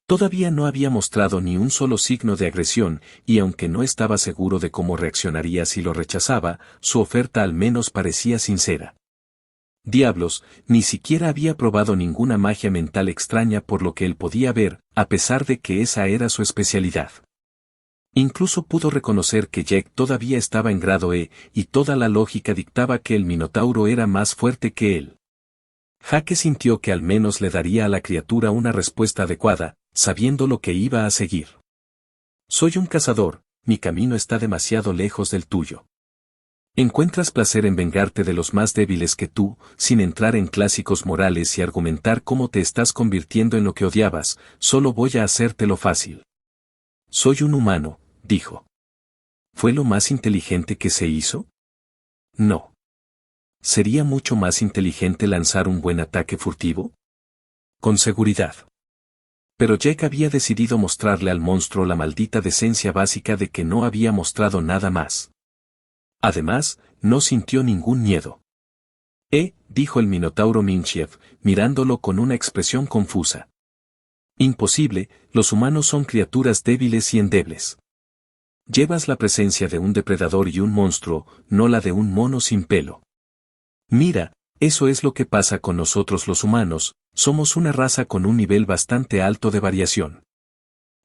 Todavía no había mostrado ni un solo signo de agresión, y aunque no estaba seguro de cómo reaccionaría si lo rechazaba, su oferta al menos parecía sincera. Diablos, ni siquiera había probado ninguna magia mental extraña por lo que él podía ver, a pesar de que esa era su especialidad. Incluso pudo reconocer que Jack todavía estaba en grado E, y toda la lógica dictaba que el Minotauro era más fuerte que él. Jake sintió que al menos le daría a la criatura una respuesta adecuada, sabiendo lo que iba a seguir. Soy un cazador, mi camino está demasiado lejos del tuyo. Encuentras placer en vengarte de los más débiles que tú, sin entrar en clásicos morales y argumentar cómo te estás convirtiendo en lo que odiabas, solo voy a hacértelo fácil. Soy un humano, dijo. ¿Fue lo más inteligente que se hizo? No. ¿Sería mucho más inteligente lanzar un buen ataque furtivo? Con seguridad. Pero Jack había decidido mostrarle al monstruo la maldita decencia básica de que no había mostrado nada más. Además, no sintió ningún miedo. Dijo el Minotauro Minchiev, mirándolo con una expresión confusa. Imposible, los humanos son criaturas débiles y endebles. Llevas la presencia de un depredador y un monstruo, no la de un mono sin pelo. Mira, eso es lo que pasa con nosotros los humanos, somos una raza con un nivel bastante alto de variación.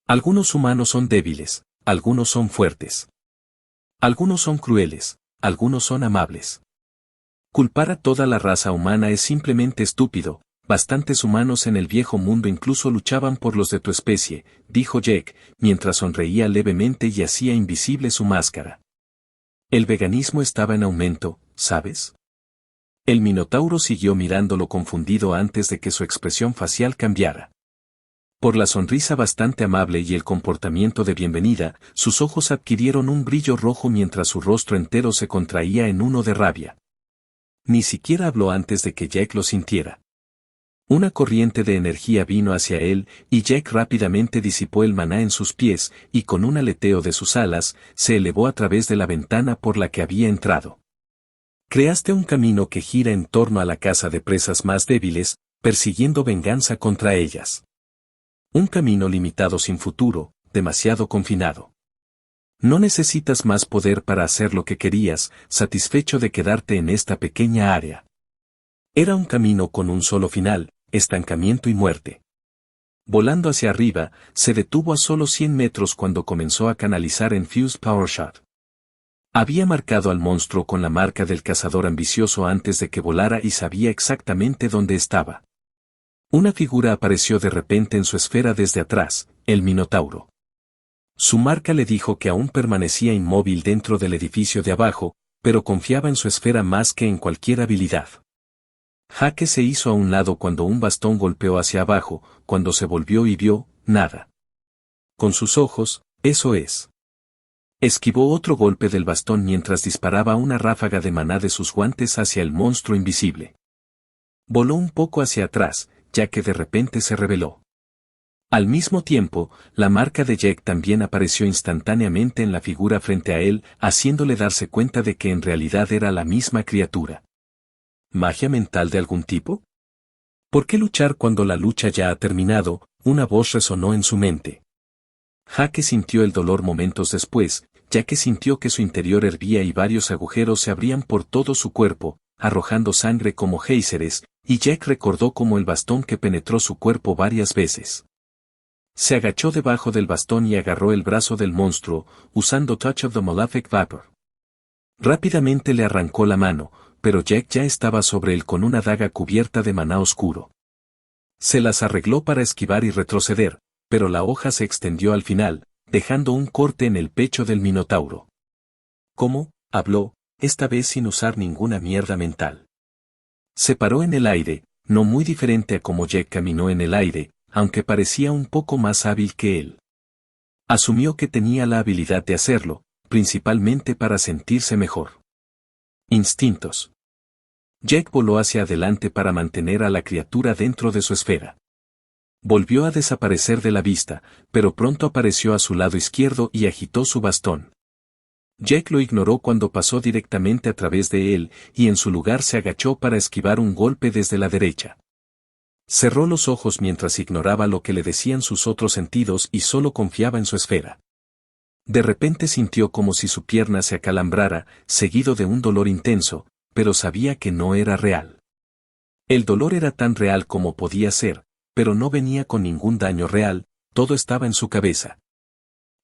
Algunos humanos son débiles, algunos son fuertes. Algunos son crueles, algunos son amables. Culpar a toda la raza humana es simplemente estúpido. Bastantes humanos en el viejo mundo incluso luchaban por los de tu especie, dijo Jack, mientras sonreía levemente y hacía invisible su máscara. El veganismo estaba en aumento, ¿sabes? El Minotauro siguió mirándolo confundido antes de que su expresión facial cambiara. Por la sonrisa bastante amable y el comportamiento de bienvenida, sus ojos adquirieron un brillo rojo mientras su rostro entero se contraía en uno de rabia. Ni siquiera habló antes de que Jack lo sintiera. Una corriente de energía vino hacia él, y Jack rápidamente disipó el maná en sus pies, y con un aleteo de sus alas, se elevó a través de la ventana por la que había entrado. Creaste un camino que gira en torno a la caza de presas más débiles, persiguiendo venganza contra ellas. Un camino limitado sin futuro, demasiado confinado. No necesitas más poder para hacer lo que querías, satisfecho de quedarte en esta pequeña área. Era un camino con un solo final, estancamiento y muerte. Volando hacia arriba, se detuvo a solo 100 metros cuando comenzó a canalizar en Fuse Power Shot. Había marcado al monstruo con la marca del cazador ambicioso antes de que volara y sabía exactamente dónde estaba. Una figura apareció de repente en su esfera desde atrás, el Minotauro. Su marca le dijo que aún permanecía inmóvil dentro del edificio de abajo, pero confiaba en su esfera más que en cualquier habilidad. Jake se hizo a un lado cuando un bastón golpeó hacia abajo, cuando se volvió y vio, nada. Con sus ojos, eso es. Esquivó otro golpe del bastón mientras disparaba una ráfaga de maná de sus guantes hacia el monstruo invisible. Voló un poco hacia atrás, ya que de repente se reveló. Al mismo tiempo, la marca de Jack también apareció instantáneamente en la figura frente a él, haciéndole darse cuenta de que en realidad era la misma criatura. ¿Magia mental de algún tipo? ¿Por qué luchar cuando la lucha ya ha terminado? Una voz resonó en su mente. Jake sintió el dolor momentos después, ya que sintió que su interior hervía y varios agujeros se abrían por todo su cuerpo, arrojando sangre como géiseres, y Jack recordó como el bastón que penetró su cuerpo varias veces. Se agachó debajo del bastón y agarró el brazo del monstruo, usando Touch of the Malefic Vapor. Rápidamente le arrancó la mano, pero Jack ya estaba sobre él con una daga cubierta de maná oscuro. Se las arregló para esquivar y retroceder, pero la hoja se extendió al final, dejando un corte en el pecho del minotauro. ¿Cómo? Habló, esta vez sin usar ninguna mierda mental. Se paró en el aire, no muy diferente a como Jack caminó en el aire, aunque parecía un poco más hábil que él. Asumió que tenía la habilidad de hacerlo, principalmente para sentirse mejor. Instintos. Jack voló hacia adelante para mantener a la criatura dentro de su esfera. Volvió a desaparecer de la vista, pero pronto apareció a su lado izquierdo y agitó su bastón. Jack lo ignoró cuando pasó directamente a través de él, y en su lugar se agachó para esquivar un golpe desde la derecha. Cerró los ojos mientras ignoraba lo que le decían sus otros sentidos y solo confiaba en su esfera. De repente sintió como si su pierna se acalambrara, seguido de un dolor intenso, pero sabía que no era real. El dolor era tan real como podía ser, pero no venía con ningún daño real, todo estaba en su cabeza.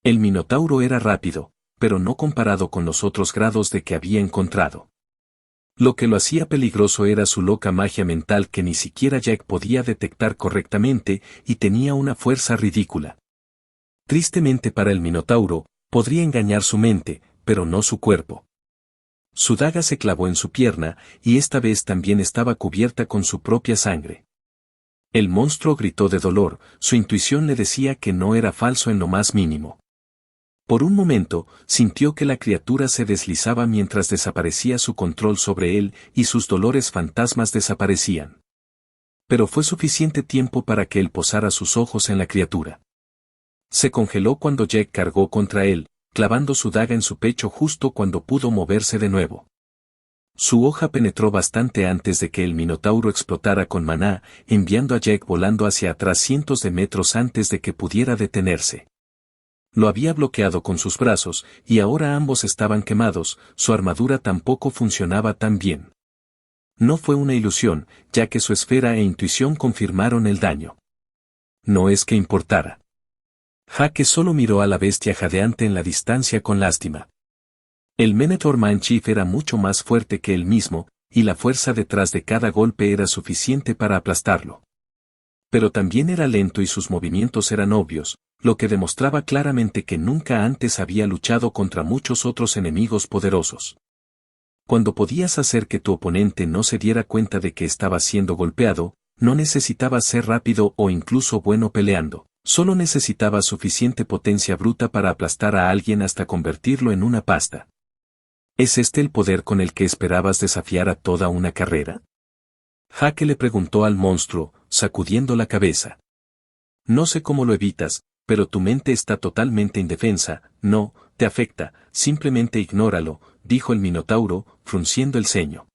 El minotauro era rápido, pero no comparado con los otros grados de que había encontrado. Lo que lo hacía peligroso era su loca magia mental que ni siquiera Jack podía detectar correctamente y tenía una fuerza ridícula. Tristemente para el minotauro, podría engañar su mente, pero no su cuerpo. Su daga se clavó en su pierna, y esta vez también estaba cubierta con su propia sangre. El monstruo gritó de dolor, su intuición le decía que no era falso en lo más mínimo. Por un momento, sintió que la criatura se deslizaba mientras desaparecía su control sobre él y sus dolores fantasmas desaparecían. Pero fue suficiente tiempo para que él posara sus ojos en la criatura. Se congeló cuando Jack cargó contra él, clavando su daga en su pecho justo cuando pudo moverse de nuevo. Su hoja penetró bastante antes de que el minotauro explotara con maná, enviando a Jack volando hacia atrás cientos de metros antes de que pudiera detenerse. Lo había bloqueado con sus brazos, y ahora ambos estaban quemados, su armadura tampoco funcionaba tan bien. No fue una ilusión, ya que su esfera e intuición confirmaron el daño. No es que importara. Jake solo miró a la bestia jadeante en la distancia con lástima. El Minotaur Manchief era mucho más fuerte que él mismo, y la fuerza detrás de cada golpe era suficiente para aplastarlo. Pero también era lento y sus movimientos eran obvios, lo que demostraba claramente que nunca antes había luchado contra muchos otros enemigos poderosos. Cuando podías hacer que tu oponente no se diera cuenta de que estaba siendo golpeado, no necesitabas ser rápido o incluso bueno peleando, solo necesitabas suficiente potencia bruta para aplastar a alguien hasta convertirlo en una pasta. ¿Es este el poder con el que esperabas desafiar a toda una carrera? Jake le preguntó al monstruo, sacudiendo la cabeza. No sé cómo lo evitas, pero tu mente está totalmente indefensa, no, te afecta, simplemente ignóralo, dijo el minotauro, frunciendo el ceño.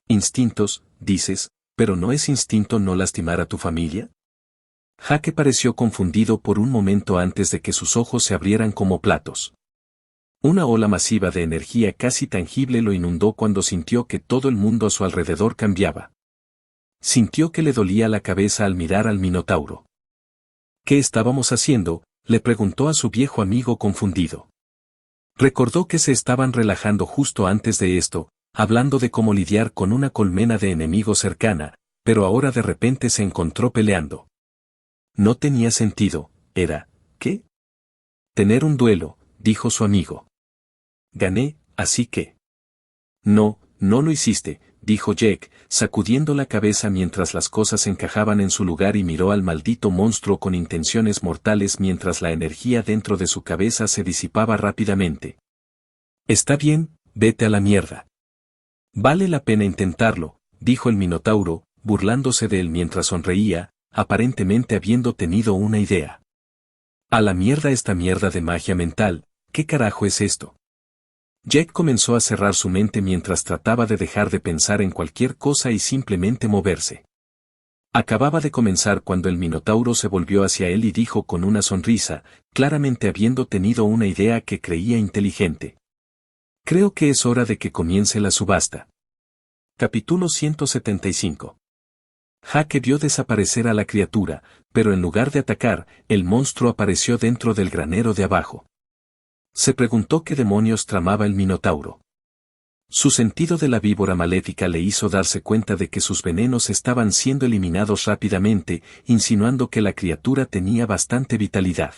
Instintos, dices, pero ¿no es instinto no lastimar a tu familia? Jake pareció confundido por un momento antes de que sus ojos se abrieran como platos. Una ola masiva de energía casi tangible lo inundó cuando sintió que todo el mundo a su alrededor cambiaba. Sintió que le dolía la cabeza al mirar al minotauro. ¿Qué estábamos haciendo?, le preguntó a su viejo amigo confundido. Recordó que se estaban relajando justo antes de esto, hablando de cómo lidiar con una colmena de enemigos cercana, pero ahora de repente se encontró peleando. No tenía sentido, era, ¿qué? Tener un duelo, dijo su amigo. Gané, así que. No, no lo hiciste, dijo Jack, sacudiendo la cabeza mientras las cosas encajaban en su lugar y miró al maldito monstruo con intenciones mortales mientras la energía dentro de su cabeza se disipaba rápidamente. Está bien, vete a la mierda. Vale la pena intentarlo, dijo el minotauro, burlándose de él mientras sonreía, aparentemente habiendo tenido una idea. A la mierda esta mierda de magia mental, ¿qué carajo es esto? Jack comenzó a cerrar su mente mientras trataba de dejar de pensar en cualquier cosa y simplemente moverse. Acababa de comenzar cuando el Minotauro se volvió hacia él y dijo con una sonrisa, claramente habiendo tenido una idea que creía inteligente. Creo que es hora de que comience la subasta. Capítulo 175. Jake vio desaparecer a la criatura, pero en lugar de atacar, el monstruo apareció dentro del granero de abajo. Se preguntó qué demonios tramaba el Minotauro. Su sentido de la víbora maléfica le hizo darse cuenta de que sus venenos estaban siendo eliminados rápidamente, insinuando que la criatura tenía bastante vitalidad.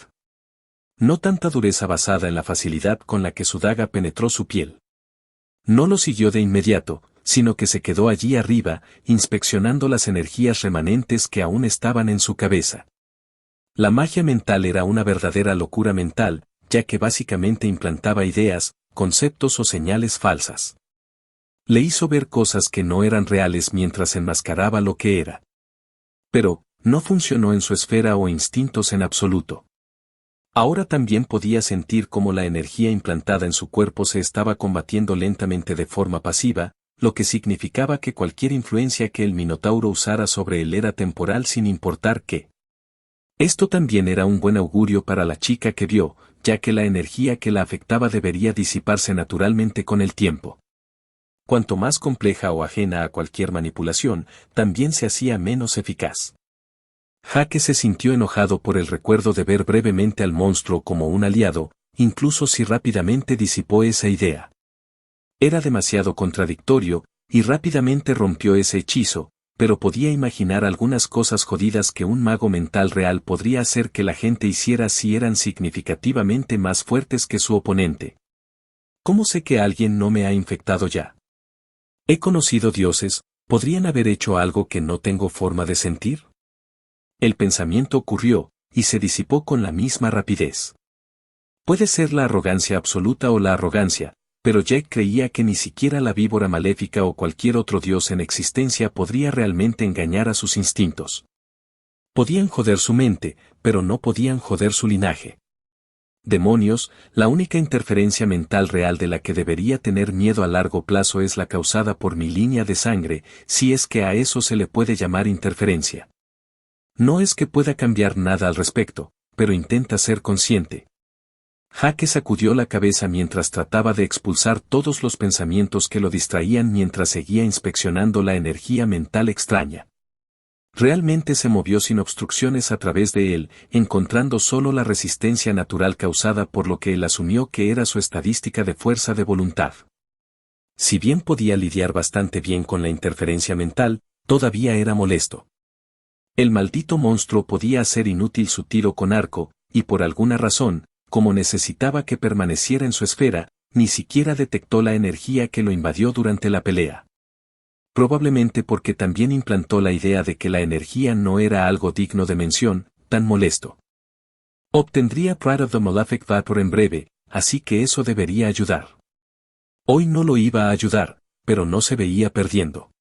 No tanta dureza basada en la facilidad con la que su daga penetró su piel. No lo siguió de inmediato, sino que se quedó allí arriba, inspeccionando las energías remanentes que aún estaban en su cabeza. La magia mental era una verdadera locura mental, ya que básicamente implantaba ideas, conceptos o señales falsas. Le hizo ver cosas que no eran reales mientras enmascaraba lo que era. Pero, no funcionó en su esfera o instintos en absoluto. Ahora también podía sentir cómo la energía implantada en su cuerpo se estaba combatiendo lentamente de forma pasiva, lo que significaba que cualquier influencia que el Minotauro usara sobre él era temporal sin importar qué. Esto también era un buen augurio para la chica que vio, ya que la energía que la afectaba debería disiparse naturalmente con el tiempo. Cuanto más compleja o ajena a cualquier manipulación, también se hacía menos eficaz. Jake se sintió enojado por el recuerdo de ver brevemente al monstruo como un aliado, incluso si rápidamente disipó esa idea. Era demasiado contradictorio, y rápidamente rompió ese hechizo, pero podía imaginar algunas cosas jodidas que un mago mental real podría hacer que la gente hiciera si eran significativamente más fuertes que su oponente. ¿Cómo sé que alguien no me ha infectado ya? He conocido dioses, ¿podrían haber hecho algo que no tengo forma de sentir? El pensamiento ocurrió, y se disipó con la misma rapidez. Puede ser la arrogancia absoluta o la arrogancia, pero Jake creía que ni siquiera la víbora maléfica o cualquier otro dios en existencia podría realmente engañar a sus instintos. Podían joder su mente, pero no podían joder su linaje. Demonios, la única interferencia mental real de la que debería tener miedo a largo plazo es la causada por mi línea de sangre, si es que a eso se le puede llamar interferencia. No es que pueda cambiar nada al respecto, pero intenta ser consciente. Jake sacudió la cabeza mientras trataba de expulsar todos los pensamientos que lo distraían mientras seguía inspeccionando la energía mental extraña. Realmente se movió sin obstrucciones a través de él, encontrando solo la resistencia natural causada por lo que él asumió que era su estadística de fuerza de voluntad. Si bien podía lidiar bastante bien con la interferencia mental, todavía era molesto. El maldito monstruo podía hacer inútil su tiro con arco, y por alguna razón, como necesitaba que permaneciera en su esfera, ni siquiera detectó la energía que lo invadió durante la pelea. Probablemente porque también implantó la idea de que la energía no era algo digno de mención, tan molesto. Obtendría Pride of the Malefic Vapor en breve, así que eso debería ayudar. Hoy no lo iba a ayudar, pero no se veía perdiendo.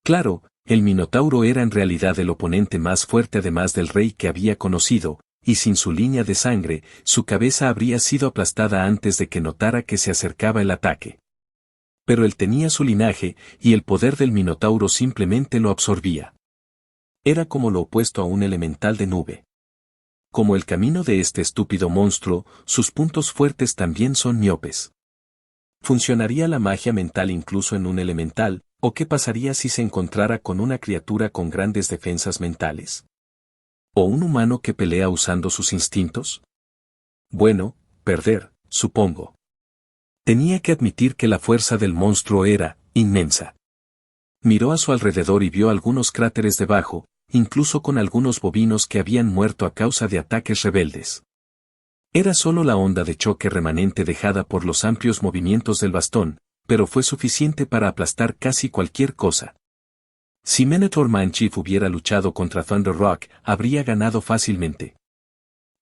Claro, el Minotauro era en realidad el oponente más fuerte además del rey que había conocido, y sin su línea de sangre, su cabeza habría sido aplastada antes de que notara que se acercaba el ataque. Pero él tenía su linaje, y el poder del Minotauro simplemente lo absorbía. Era como lo opuesto a un elemental de nube. Como el camino de este estúpido monstruo, sus puntos fuertes también son miopes. ¿Funcionaría la magia mental incluso en un elemental, o qué pasaría si se encontrara con una criatura con grandes defensas mentales? ¿O un humano que pelea usando sus instintos? Bueno, perder, supongo. Tenía que admitir que la fuerza del monstruo era inmensa. Miró a su alrededor y vio algunos cráteres debajo, incluso con algunos bovinos que habían muerto a causa de ataques rebeldes. Era solo la onda de choque remanente dejada por los amplios movimientos del bastón, pero fue suficiente para aplastar casi cualquier cosa. Si Minotaur Manchief hubiera luchado contra Thunder Rock, habría ganado fácilmente.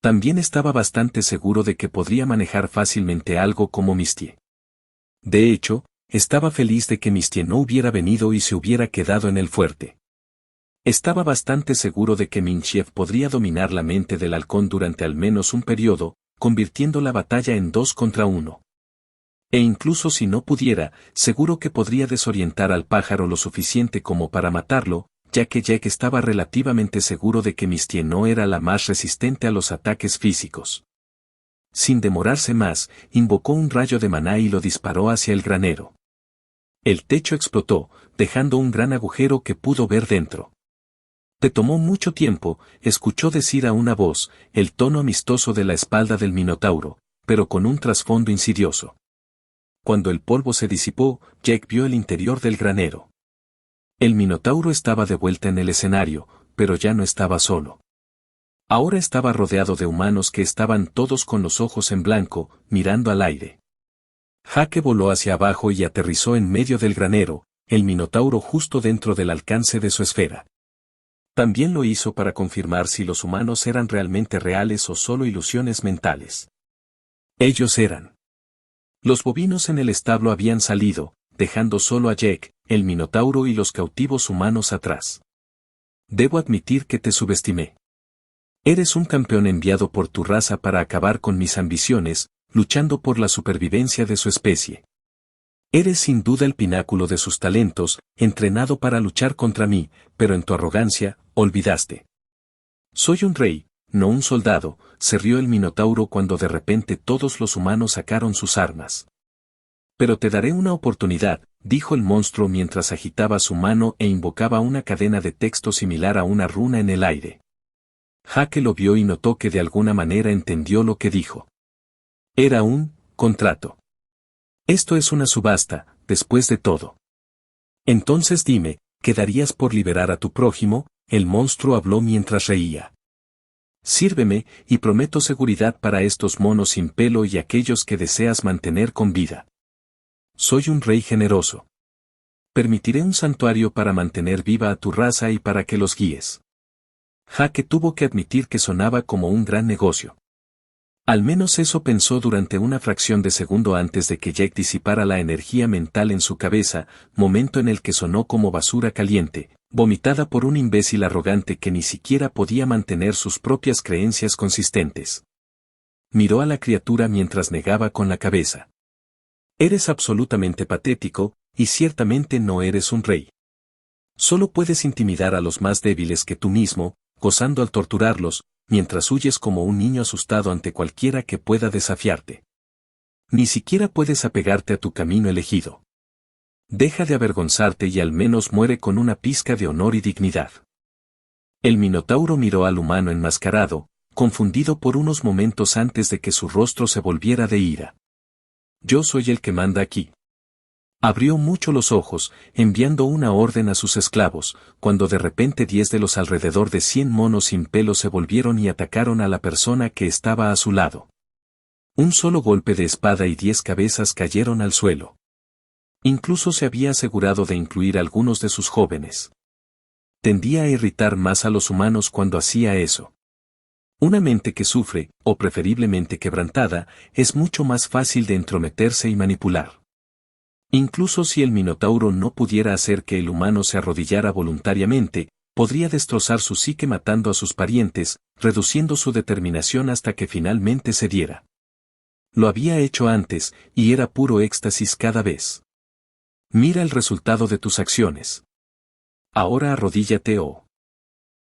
También estaba bastante seguro de que podría manejar fácilmente algo como Mistie. De hecho, estaba feliz de que Mistie no hubiera venido y se hubiera quedado en el fuerte. Estaba bastante seguro de que Minchief podría dominar la mente del halcón durante al menos un periodo, convirtiendo la batalla en 2 contra 1. E incluso si no pudiera, seguro que podría desorientar al pájaro lo suficiente como para matarlo, ya que Jack estaba relativamente seguro de que Misty no era la más resistente a los ataques físicos. Sin demorarse más, invocó un rayo de maná y lo disparó hacia el granero. El techo explotó, dejando un gran agujero que pudo ver dentro. Te tomó mucho tiempo, escuchó decir a una voz, el tono amistoso de la espalda del Minotauro, pero con un trasfondo insidioso. Cuando el polvo se disipó, Jack vio el interior del granero. El Minotauro estaba de vuelta en el escenario, pero ya no estaba solo. Ahora estaba rodeado de humanos que estaban todos con los ojos en blanco, mirando al aire. Jake voló hacia abajo y aterrizó en medio del granero, el Minotauro justo dentro del alcance de su esfera. También lo hizo para confirmar si los humanos eran realmente reales o solo ilusiones mentales. Ellos eran. Los bovinos en el establo habían salido, dejando solo a Jack, el Minotauro y los cautivos humanos atrás. Debo admitir que te subestimé. Eres un campeón enviado por tu raza para acabar con mis ambiciones, luchando por la supervivencia de su especie. Eres sin duda el pináculo de sus talentos, entrenado para luchar contra mí, pero en tu arrogancia, olvidaste. Soy un rey, no un soldado, se rió el Minotauro cuando de repente todos los humanos sacaron sus armas. Pero te daré una oportunidad, dijo el monstruo mientras agitaba su mano e invocaba una cadena de texto similar a una runa en el aire. Jake lo vio y notó que de alguna manera entendió lo que dijo. Era un contrato. Esto es una subasta, después de todo. Entonces dime, ¿qué darías por liberar a tu prójimo? El monstruo habló mientras reía. Sírveme, y prometo seguridad para estos monos sin pelo y aquellos que deseas mantener con vida. Soy un rey generoso. Permitiré un santuario para mantener viva a tu raza y para que los guíes. Jake tuvo que admitir que sonaba como un gran negocio. Al menos eso pensó durante una fracción de segundo antes de que Jack disipara la energía mental en su cabeza, momento en el que sonó como basura caliente, vomitada por un imbécil arrogante que ni siquiera podía mantener sus propias creencias consistentes. Miró a la criatura mientras negaba con la cabeza. Eres absolutamente patético, y ciertamente no eres un rey. Solo puedes intimidar a los más débiles que tú mismo, gozando al torturarlos, mientras huyes como un niño asustado ante cualquiera que pueda desafiarte. Ni siquiera puedes apegarte a tu camino elegido. Deja de avergonzarte y al menos muere con una pizca de honor y dignidad. El Minotauro miró al humano enmascarado, confundido por unos momentos antes de que su rostro se volviera de ira. Yo soy el que manda aquí. Abrió mucho los ojos, enviando una orden a sus esclavos, cuando de repente 10 de los alrededor de 100 monos sin pelo se volvieron y atacaron a la persona que estaba a su lado. Un solo golpe de espada y 10 cabezas cayeron al suelo. Incluso se había asegurado de incluir a algunos de sus jóvenes. Tendía a irritar más a los humanos cuando hacía eso. Una mente que sufre, o preferiblemente quebrantada, es mucho más fácil de entrometerse y manipular. Incluso si el Minotauro no pudiera hacer que el humano se arrodillara voluntariamente, podría destrozar su psique matando a sus parientes, reduciendo su determinación hasta que finalmente cediera. Lo había hecho antes, y era puro éxtasis cada vez. Mira el resultado de tus acciones. Ahora arrodíllate o...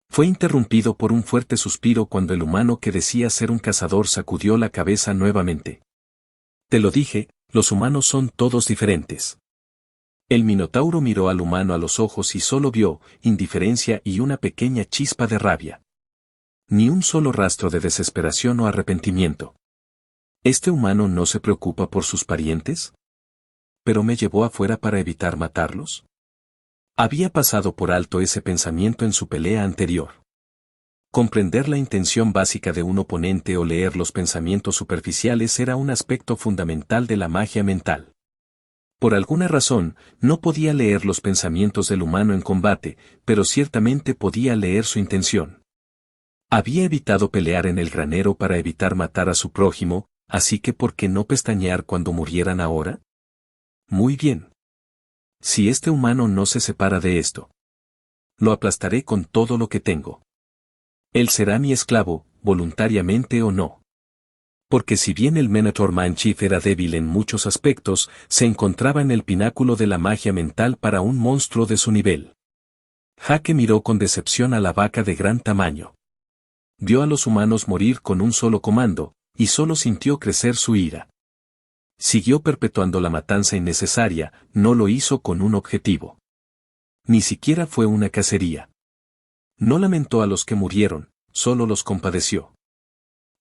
Fue interrumpido por un fuerte suspiro cuando el humano que decía ser un cazador sacudió la cabeza nuevamente. Te lo dije, los humanos son todos diferentes. El Minotauro miró al humano a los ojos y solo vio indiferencia y una pequeña chispa de rabia. Ni un solo rastro de desesperación o arrepentimiento. ¿Este humano no se preocupa por sus parientes? ¿Pero me llevó afuera para evitar matarlos? Había pasado por alto ese pensamiento en su pelea anterior. Comprender la intención básica de un oponente o leer los pensamientos superficiales era un aspecto fundamental de la magia mental. Por alguna razón, no podía leer los pensamientos del humano en combate, pero ciertamente podía leer su intención. Había evitado pelear en el granero para evitar matar a su prójimo, así que ¿por qué no pestañear cuando murieran ahora? Muy bien. Si este humano no se separa de esto, lo aplastaré con todo lo que tengo. Él será mi esclavo, voluntariamente o no. Porque si bien el Minotaur Manchief era débil en muchos aspectos, se encontraba en el pináculo de la magia mental para un monstruo de su nivel. Jake miró con decepción a la vaca de gran tamaño. Vio a los humanos morir con un solo comando, y solo sintió crecer su ira. Siguió perpetuando la matanza innecesaria, no lo hizo con un objetivo. Ni siquiera fue una cacería. No lamentó a los que murieron, solo los compadeció.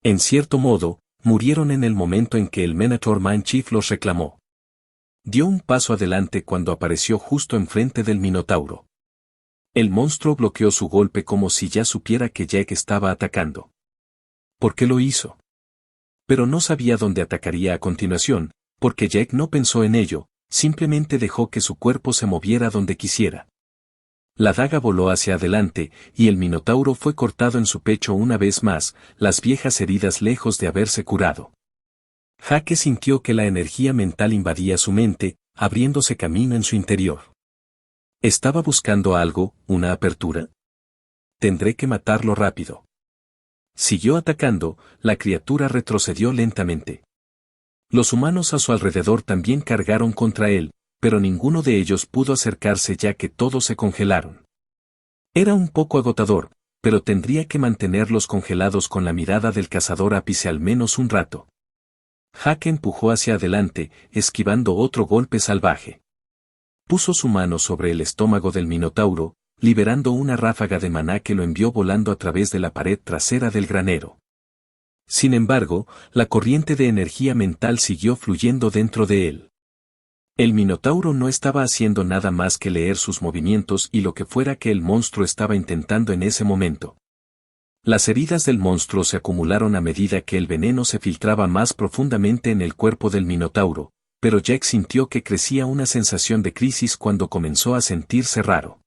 En cierto modo, murieron en el momento en que el Minotaur Man Chief los reclamó. Dio un paso adelante cuando apareció justo enfrente del Minotauro. El monstruo bloqueó su golpe como si ya supiera que Jake estaba atacando. ¿Por qué lo hizo? Pero no sabía dónde atacaría a continuación, porque Jake no pensó en ello, simplemente dejó que su cuerpo se moviera donde quisiera. La daga voló hacia adelante, y el Minotauro fue cortado en su pecho una vez más, las viejas heridas lejos de haberse curado. Jake sintió que la energía mental invadía su mente, abriéndose camino en su interior. ¿Estaba buscando algo, una apertura? Tendré que matarlo rápido. Siguió atacando, la criatura retrocedió lentamente. Los humanos a su alrededor también cargaron contra él, pero ninguno de ellos pudo acercarse ya que todos se congelaron. Era un poco agotador, pero tendría que mantenerlos congelados con la mirada del cazador ápice al menos un rato. Jake empujó hacia adelante, esquivando otro golpe salvaje. Puso su mano sobre el estómago del Minotauro, liberando una ráfaga de maná que lo envió volando a través de la pared trasera del granero. Sin embargo, la corriente de energía mental siguió fluyendo dentro de él. El Minotauro no estaba haciendo nada más que leer sus movimientos y lo que fuera que el monstruo estaba intentando en ese momento. Las heridas del monstruo se acumularon a medida que el veneno se filtraba más profundamente en el cuerpo del Minotauro, pero Jack sintió que crecía una sensación de crisis cuando comenzó a sentirse raro.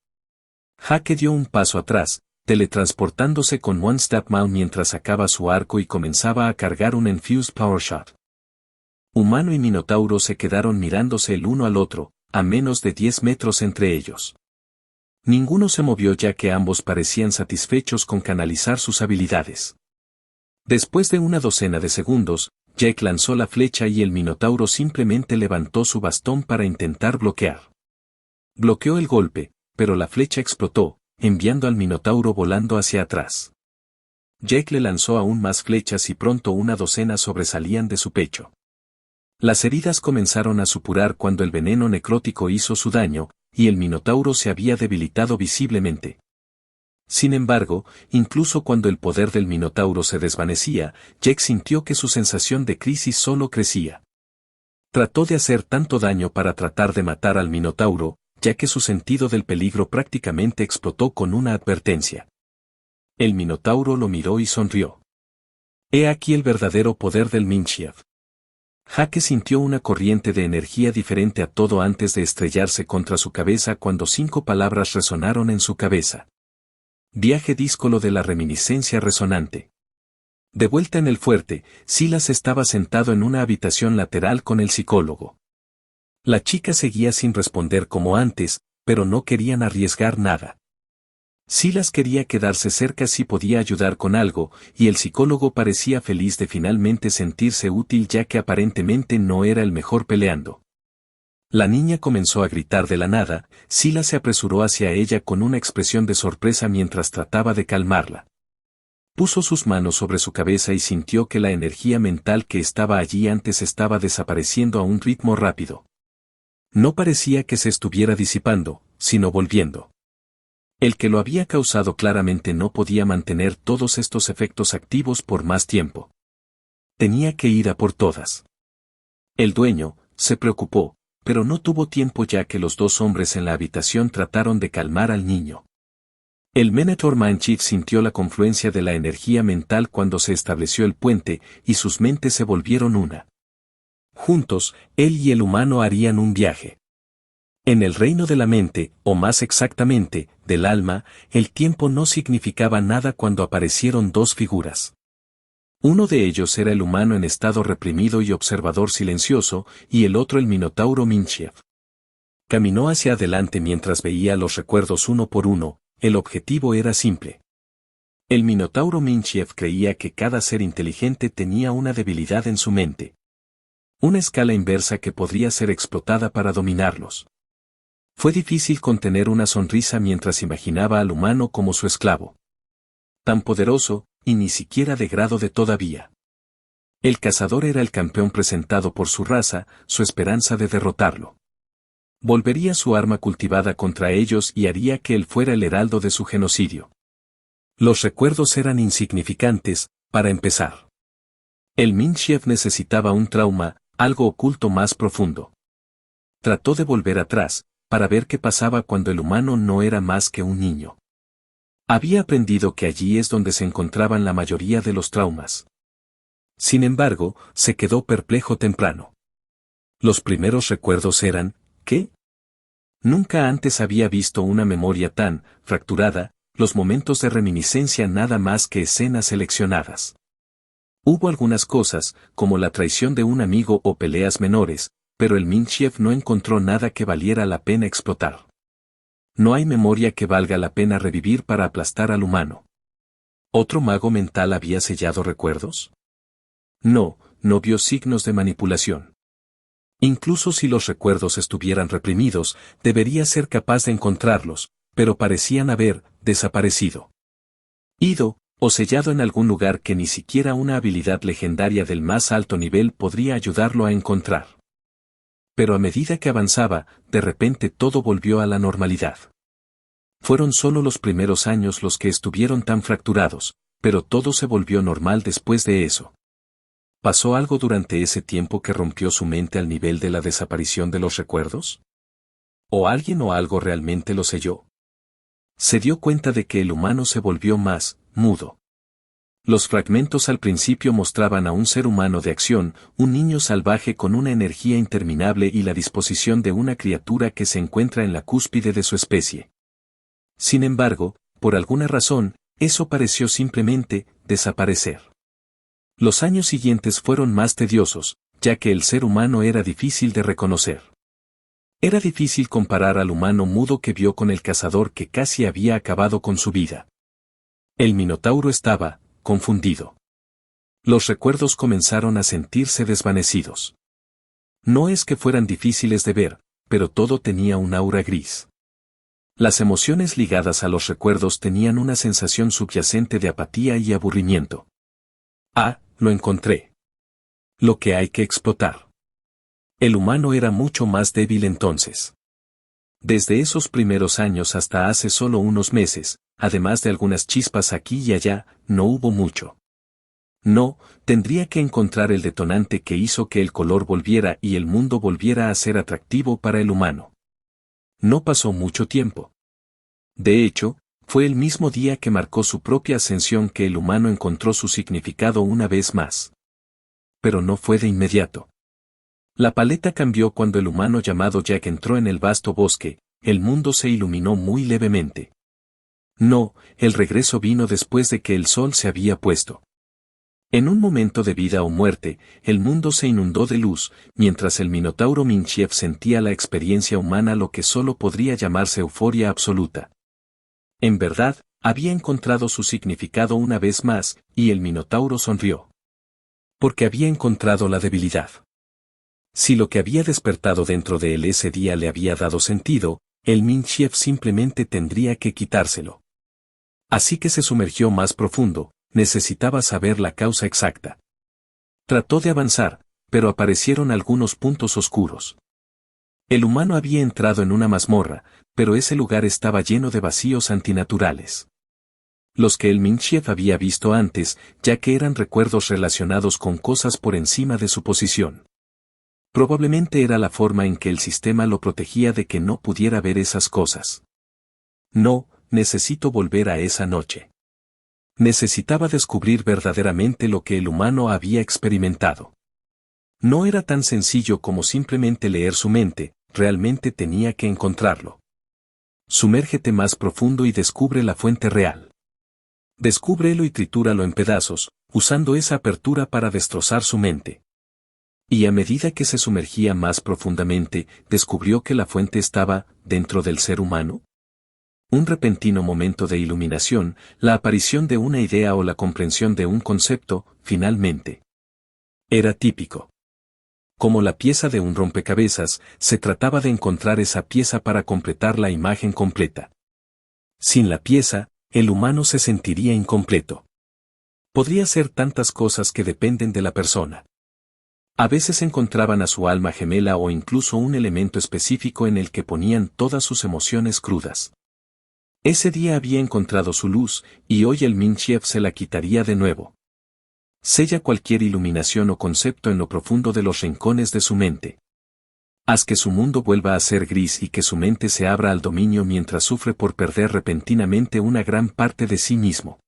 Jake dio un paso atrás, teletransportándose con One Step Mount mientras sacaba su arco y comenzaba a cargar un Infused Power Shot. Humano y Minotauro se quedaron mirándose el uno al otro, a menos de 10 metros entre ellos. Ninguno se movió ya que ambos parecían satisfechos con canalizar sus habilidades. Después de una docena de segundos, Jake lanzó la flecha y el Minotauro simplemente levantó su bastón para intentar bloquear. Bloqueó el golpe, pero la flecha explotó, enviando al Minotauro volando hacia atrás. Jake le lanzó aún más flechas y pronto una docena sobresalían de su pecho. Las heridas comenzaron a supurar cuando el veneno necrótico hizo su daño, y el Minotauro se había debilitado visiblemente. Sin embargo, incluso cuando el poder del Minotauro se desvanecía, Jake sintió que su sensación de crisis solo crecía. Trató de hacer tanto daño para tratar de matar al Minotauro, ya que su sentido del peligro prácticamente explotó con una advertencia. El Minotauro lo miró y sonrió. He aquí el verdadero poder del Minchief. Jake sintió una corriente de energía diferente a todo antes de estrellarse contra su cabeza cuando 5 palabras resonaron en su cabeza. Viaje díscolo de la reminiscencia resonante. De vuelta en el fuerte, Silas estaba sentado en una habitación lateral con el psicólogo. La chica seguía sin responder como antes, pero no querían arriesgar nada. Silas quería quedarse cerca si podía ayudar con algo, y el psicólogo parecía feliz de finalmente sentirse útil ya que aparentemente no era el mejor peleando. La niña comenzó a gritar de la nada, Silas se apresuró hacia ella con una expresión de sorpresa mientras trataba de calmarla. Puso sus manos sobre su cabeza y sintió que la energía mental que estaba allí antes estaba desapareciendo a un ritmo rápido. No parecía que se estuviera disipando, sino volviendo. El que lo había causado claramente no podía mantener todos estos efectos activos por más tiempo. Tenía que ir a por todas. El dueño se preocupó, pero no tuvo tiempo ya que los 2 hombres en la habitación trataron de calmar al niño. El Minotaur Man Chief sintió la confluencia de la energía mental cuando se estableció el puente, y sus mentes se volvieron una. Juntos, él y el humano harían un viaje. En el reino de la mente, o más exactamente, del alma, el tiempo no significaba nada cuando aparecieron 2 figuras. Uno de ellos era el humano en estado reprimido y observador silencioso, y el otro el Minotauro Minchief. Caminó hacia adelante mientras veía los recuerdos uno por uno, el objetivo era simple. El Minotauro Minchief creía que cada ser inteligente tenía una debilidad en su mente. Una escala inversa que podría ser explotada para dominarlos. Fue difícil contener una sonrisa mientras imaginaba al humano como su esclavo. Tan poderoso, y ni siquiera de grado de todavía. El cazador era el campeón presentado por su raza, su esperanza de derrotarlo. Volvería su arma cultivada contra ellos y haría que él fuera el heraldo de su genocidio. Los recuerdos eran insignificantes, para empezar. El Minchiev necesitaba un trauma, algo oculto más profundo. Trató de volver atrás, para ver qué pasaba cuando el humano no era más que un niño. Había aprendido que allí es donde se encontraban la mayoría de los traumas. Sin embargo, se quedó perplejo temprano. Los primeros recuerdos eran, ¿qué? Nunca antes había visto una memoria tan fracturada, los momentos de reminiscencia nada más que escenas seleccionadas. Hubo algunas cosas, como la traición de un amigo o peleas menores, pero el Minchiev no encontró nada que valiera la pena explotar. No hay memoria que valga la pena revivir para aplastar al humano. ¿Otro mago mental había sellado recuerdos? No, no vio signos de manipulación. Incluso si los recuerdos estuvieran reprimidos, debería ser capaz de encontrarlos, pero parecían haber desaparecido. Ido, o sellado en algún lugar que ni siquiera una habilidad legendaria del más alto nivel podría ayudarlo a encontrar. Pero a medida que avanzaba, de repente todo volvió a la normalidad. Fueron solo los primeros años los que estuvieron tan fracturados, pero todo se volvió normal después de eso. ¿Pasó algo durante ese tiempo que rompió su mente al nivel de la desaparición de los recuerdos? ¿O alguien o algo realmente lo selló? Se dio cuenta de que el humano se volvió más mudo. Los fragmentos al principio mostraban a un ser humano de acción, un niño salvaje con una energía interminable y la disposición de una criatura que se encuentra en la cúspide de su especie. Sin embargo, por alguna razón, eso pareció simplemente desaparecer. Los años siguientes fueron más tediosos, ya que el ser humano era difícil de reconocer. Era difícil comparar al humano mudo que vio con el cazador que casi había acabado con su vida. El Minotauro estaba confundido. Los recuerdos comenzaron a sentirse desvanecidos. No es que fueran difíciles de ver, pero todo tenía un aura gris. Las emociones ligadas a los recuerdos tenían una sensación subyacente de apatía y aburrimiento. Ah, lo encontré. Lo que hay que explotar. El humano era mucho más débil entonces. Desde esos primeros años hasta hace solo unos meses, además de algunas chispas aquí y allá, no hubo mucho. No, tendría que encontrar el detonante que hizo que el color volviera y el mundo volviera a ser atractivo para el humano. No pasó mucho tiempo. De hecho, fue el mismo día que marcó su propia ascensión que el humano encontró su significado una vez más. Pero no fue de inmediato. La paleta cambió cuando el humano llamado Jack entró en el vasto bosque, el mundo se iluminó muy levemente. No, el regreso vino después de que el sol se había puesto. En un momento de vida o muerte, el mundo se inundó de luz, mientras el Minotauro Minchiev sentía la experiencia humana lo que solo podría llamarse euforia absoluta. En verdad, había encontrado su significado una vez más, y el Minotauro sonrió. Porque había encontrado la debilidad. Si lo que había despertado dentro de él ese día le había dado sentido, el Minchiev simplemente tendría que quitárselo. Así que se sumergió más profundo, necesitaba saber la causa exacta. Trató de avanzar, pero aparecieron algunos puntos oscuros. El humano había entrado en una mazmorra, pero ese lugar estaba lleno de vacíos antinaturales. Los que el Minchiev había visto antes, ya que eran recuerdos relacionados con cosas por encima de su posición. Probablemente era la forma en que el sistema lo protegía de que no pudiera ver esas cosas. No, necesito volver a esa noche. Necesitaba descubrir verdaderamente lo que el humano había experimentado. No era tan sencillo como simplemente leer su mente, realmente tenía que encontrarlo. Sumérgete más profundo y descubre la fuente real. Descúbrelo y tritúralo en pedazos, usando esa apertura para destrozar su mente. Y a medida que se sumergía más profundamente, descubrió que la fuente estaba dentro del ser humano. Un repentino momento de iluminación, la aparición de una idea o la comprensión de un concepto, finalmente. Era típico. Como la pieza de un rompecabezas, se trataba de encontrar esa pieza para completar la imagen completa. Sin la pieza, el humano se sentiría incompleto. Podría ser tantas cosas que dependen de la persona. A veces encontraban a su alma gemela o incluso un elemento específico en el que ponían todas sus emociones crudas. Ese día había encontrado su luz, y hoy el Minchiev se la quitaría de nuevo. Sella cualquier iluminación o concepto en lo profundo de los rincones de su mente. Haz que su mundo vuelva a ser gris y que su mente se abra al dominio mientras sufre por perder repentinamente una gran parte de sí mismo.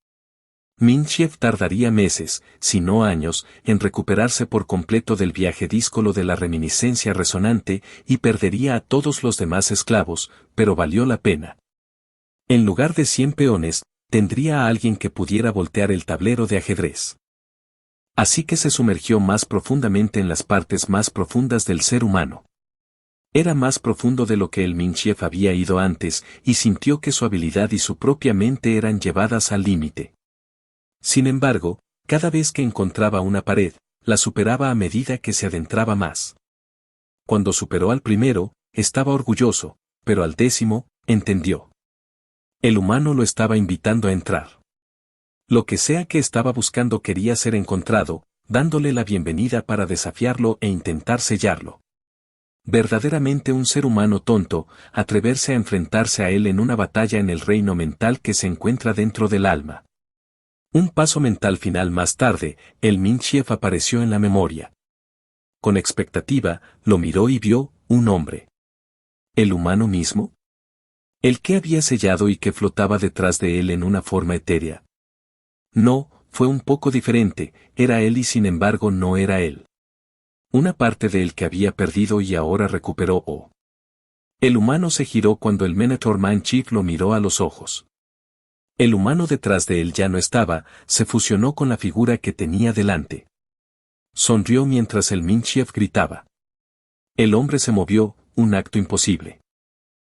Minchiev tardaría meses, si no años, en recuperarse por completo del viaje díscolo de la reminiscencia resonante y perdería a todos los demás esclavos, pero valió la pena. En lugar de 100 peones, tendría a alguien que pudiera voltear el tablero de ajedrez. Así que se sumergió más profundamente en las partes más profundas del ser humano. Era más profundo de lo que el Minchiev había ido antes, y sintió que su habilidad y su propia mente eran llevadas al límite. Sin embargo, cada vez que encontraba una pared, la superaba a medida que se adentraba más. Cuando superó al primero, estaba orgulloso, pero al 10º, entendió. El humano lo estaba invitando a entrar. Lo que sea que estaba buscando quería ser encontrado, dándole la bienvenida para desafiarlo e intentar sellarlo. Verdaderamente un ser humano tonto, atreverse a enfrentarse a él en una batalla en el reino mental que se encuentra dentro del alma. Un paso mental final más tarde, el Minchiev apareció en la memoria. Con expectativa, lo miró y vio, un hombre. ¿El humano mismo? ¿El que había sellado y que flotaba detrás de él en una forma etérea? No, fue un poco diferente, era él y sin embargo no era él. Una parte de él que había perdido y ahora recuperó. El humano se giró cuando el Minotaur Man Chief lo miró a los ojos. El humano detrás de él ya no estaba, se fusionó con la figura que tenía delante. Sonrió mientras el Minchiev gritaba. El hombre se movió, un acto imposible.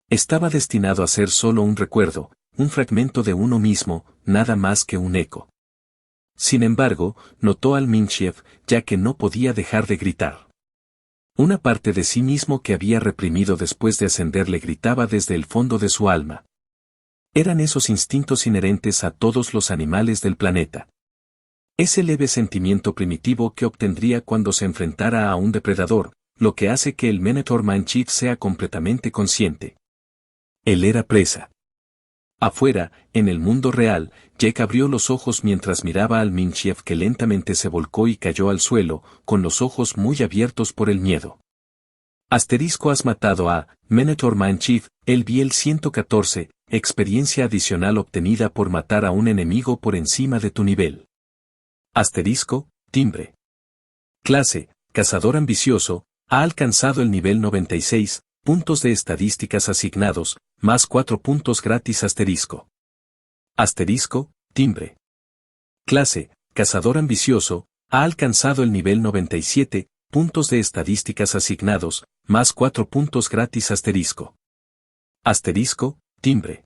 Estaba destinado a ser solo un recuerdo, un fragmento de uno mismo, nada más que un eco. Sin embargo, notó al Minchiev, ya que no podía dejar de gritar. Una parte de sí mismo que había reprimido después de ascender le gritaba desde el fondo de su alma. Eran esos instintos inherentes a todos los animales del planeta. Ese leve sentimiento primitivo que obtendría cuando se enfrentara a un depredador, lo que hace que el Minotaur Man Chief sea completamente consciente. Él era presa. Afuera, en el mundo real, Jake abrió los ojos mientras miraba al Minchiev que lentamente se volcó y cayó al suelo, con los ojos muy abiertos por el miedo. Asterisco has matado a Minotaur Man Chief, el Biel 114, experiencia adicional obtenida por matar a un enemigo por encima de tu nivel. Asterisco, timbre. Clase, cazador ambicioso, ha alcanzado el nivel 96, puntos de estadísticas asignados, más 4 puntos gratis asterisco. Asterisco, timbre. Clase, cazador ambicioso, ha alcanzado el nivel 97, puntos de estadísticas asignados, más 4 puntos gratis asterisco. Asterisco, timbre.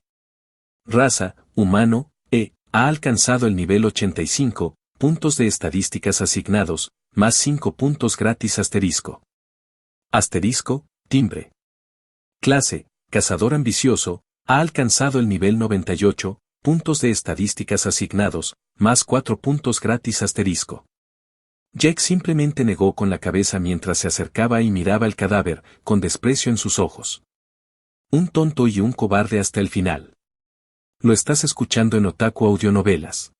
Raza, humano, ha alcanzado el nivel 85, puntos de estadísticas asignados, más 5 puntos gratis asterisco. Asterisco, timbre. Clase, cazador ambicioso, ha alcanzado el nivel 98, puntos de estadísticas asignados, más 4 puntos gratis asterisco. Jack simplemente negó con la cabeza mientras se acercaba y miraba el cadáver, con desprecio en sus ojos. Un tonto y un cobarde hasta el final. Lo estás escuchando en Otaku Audionovelas.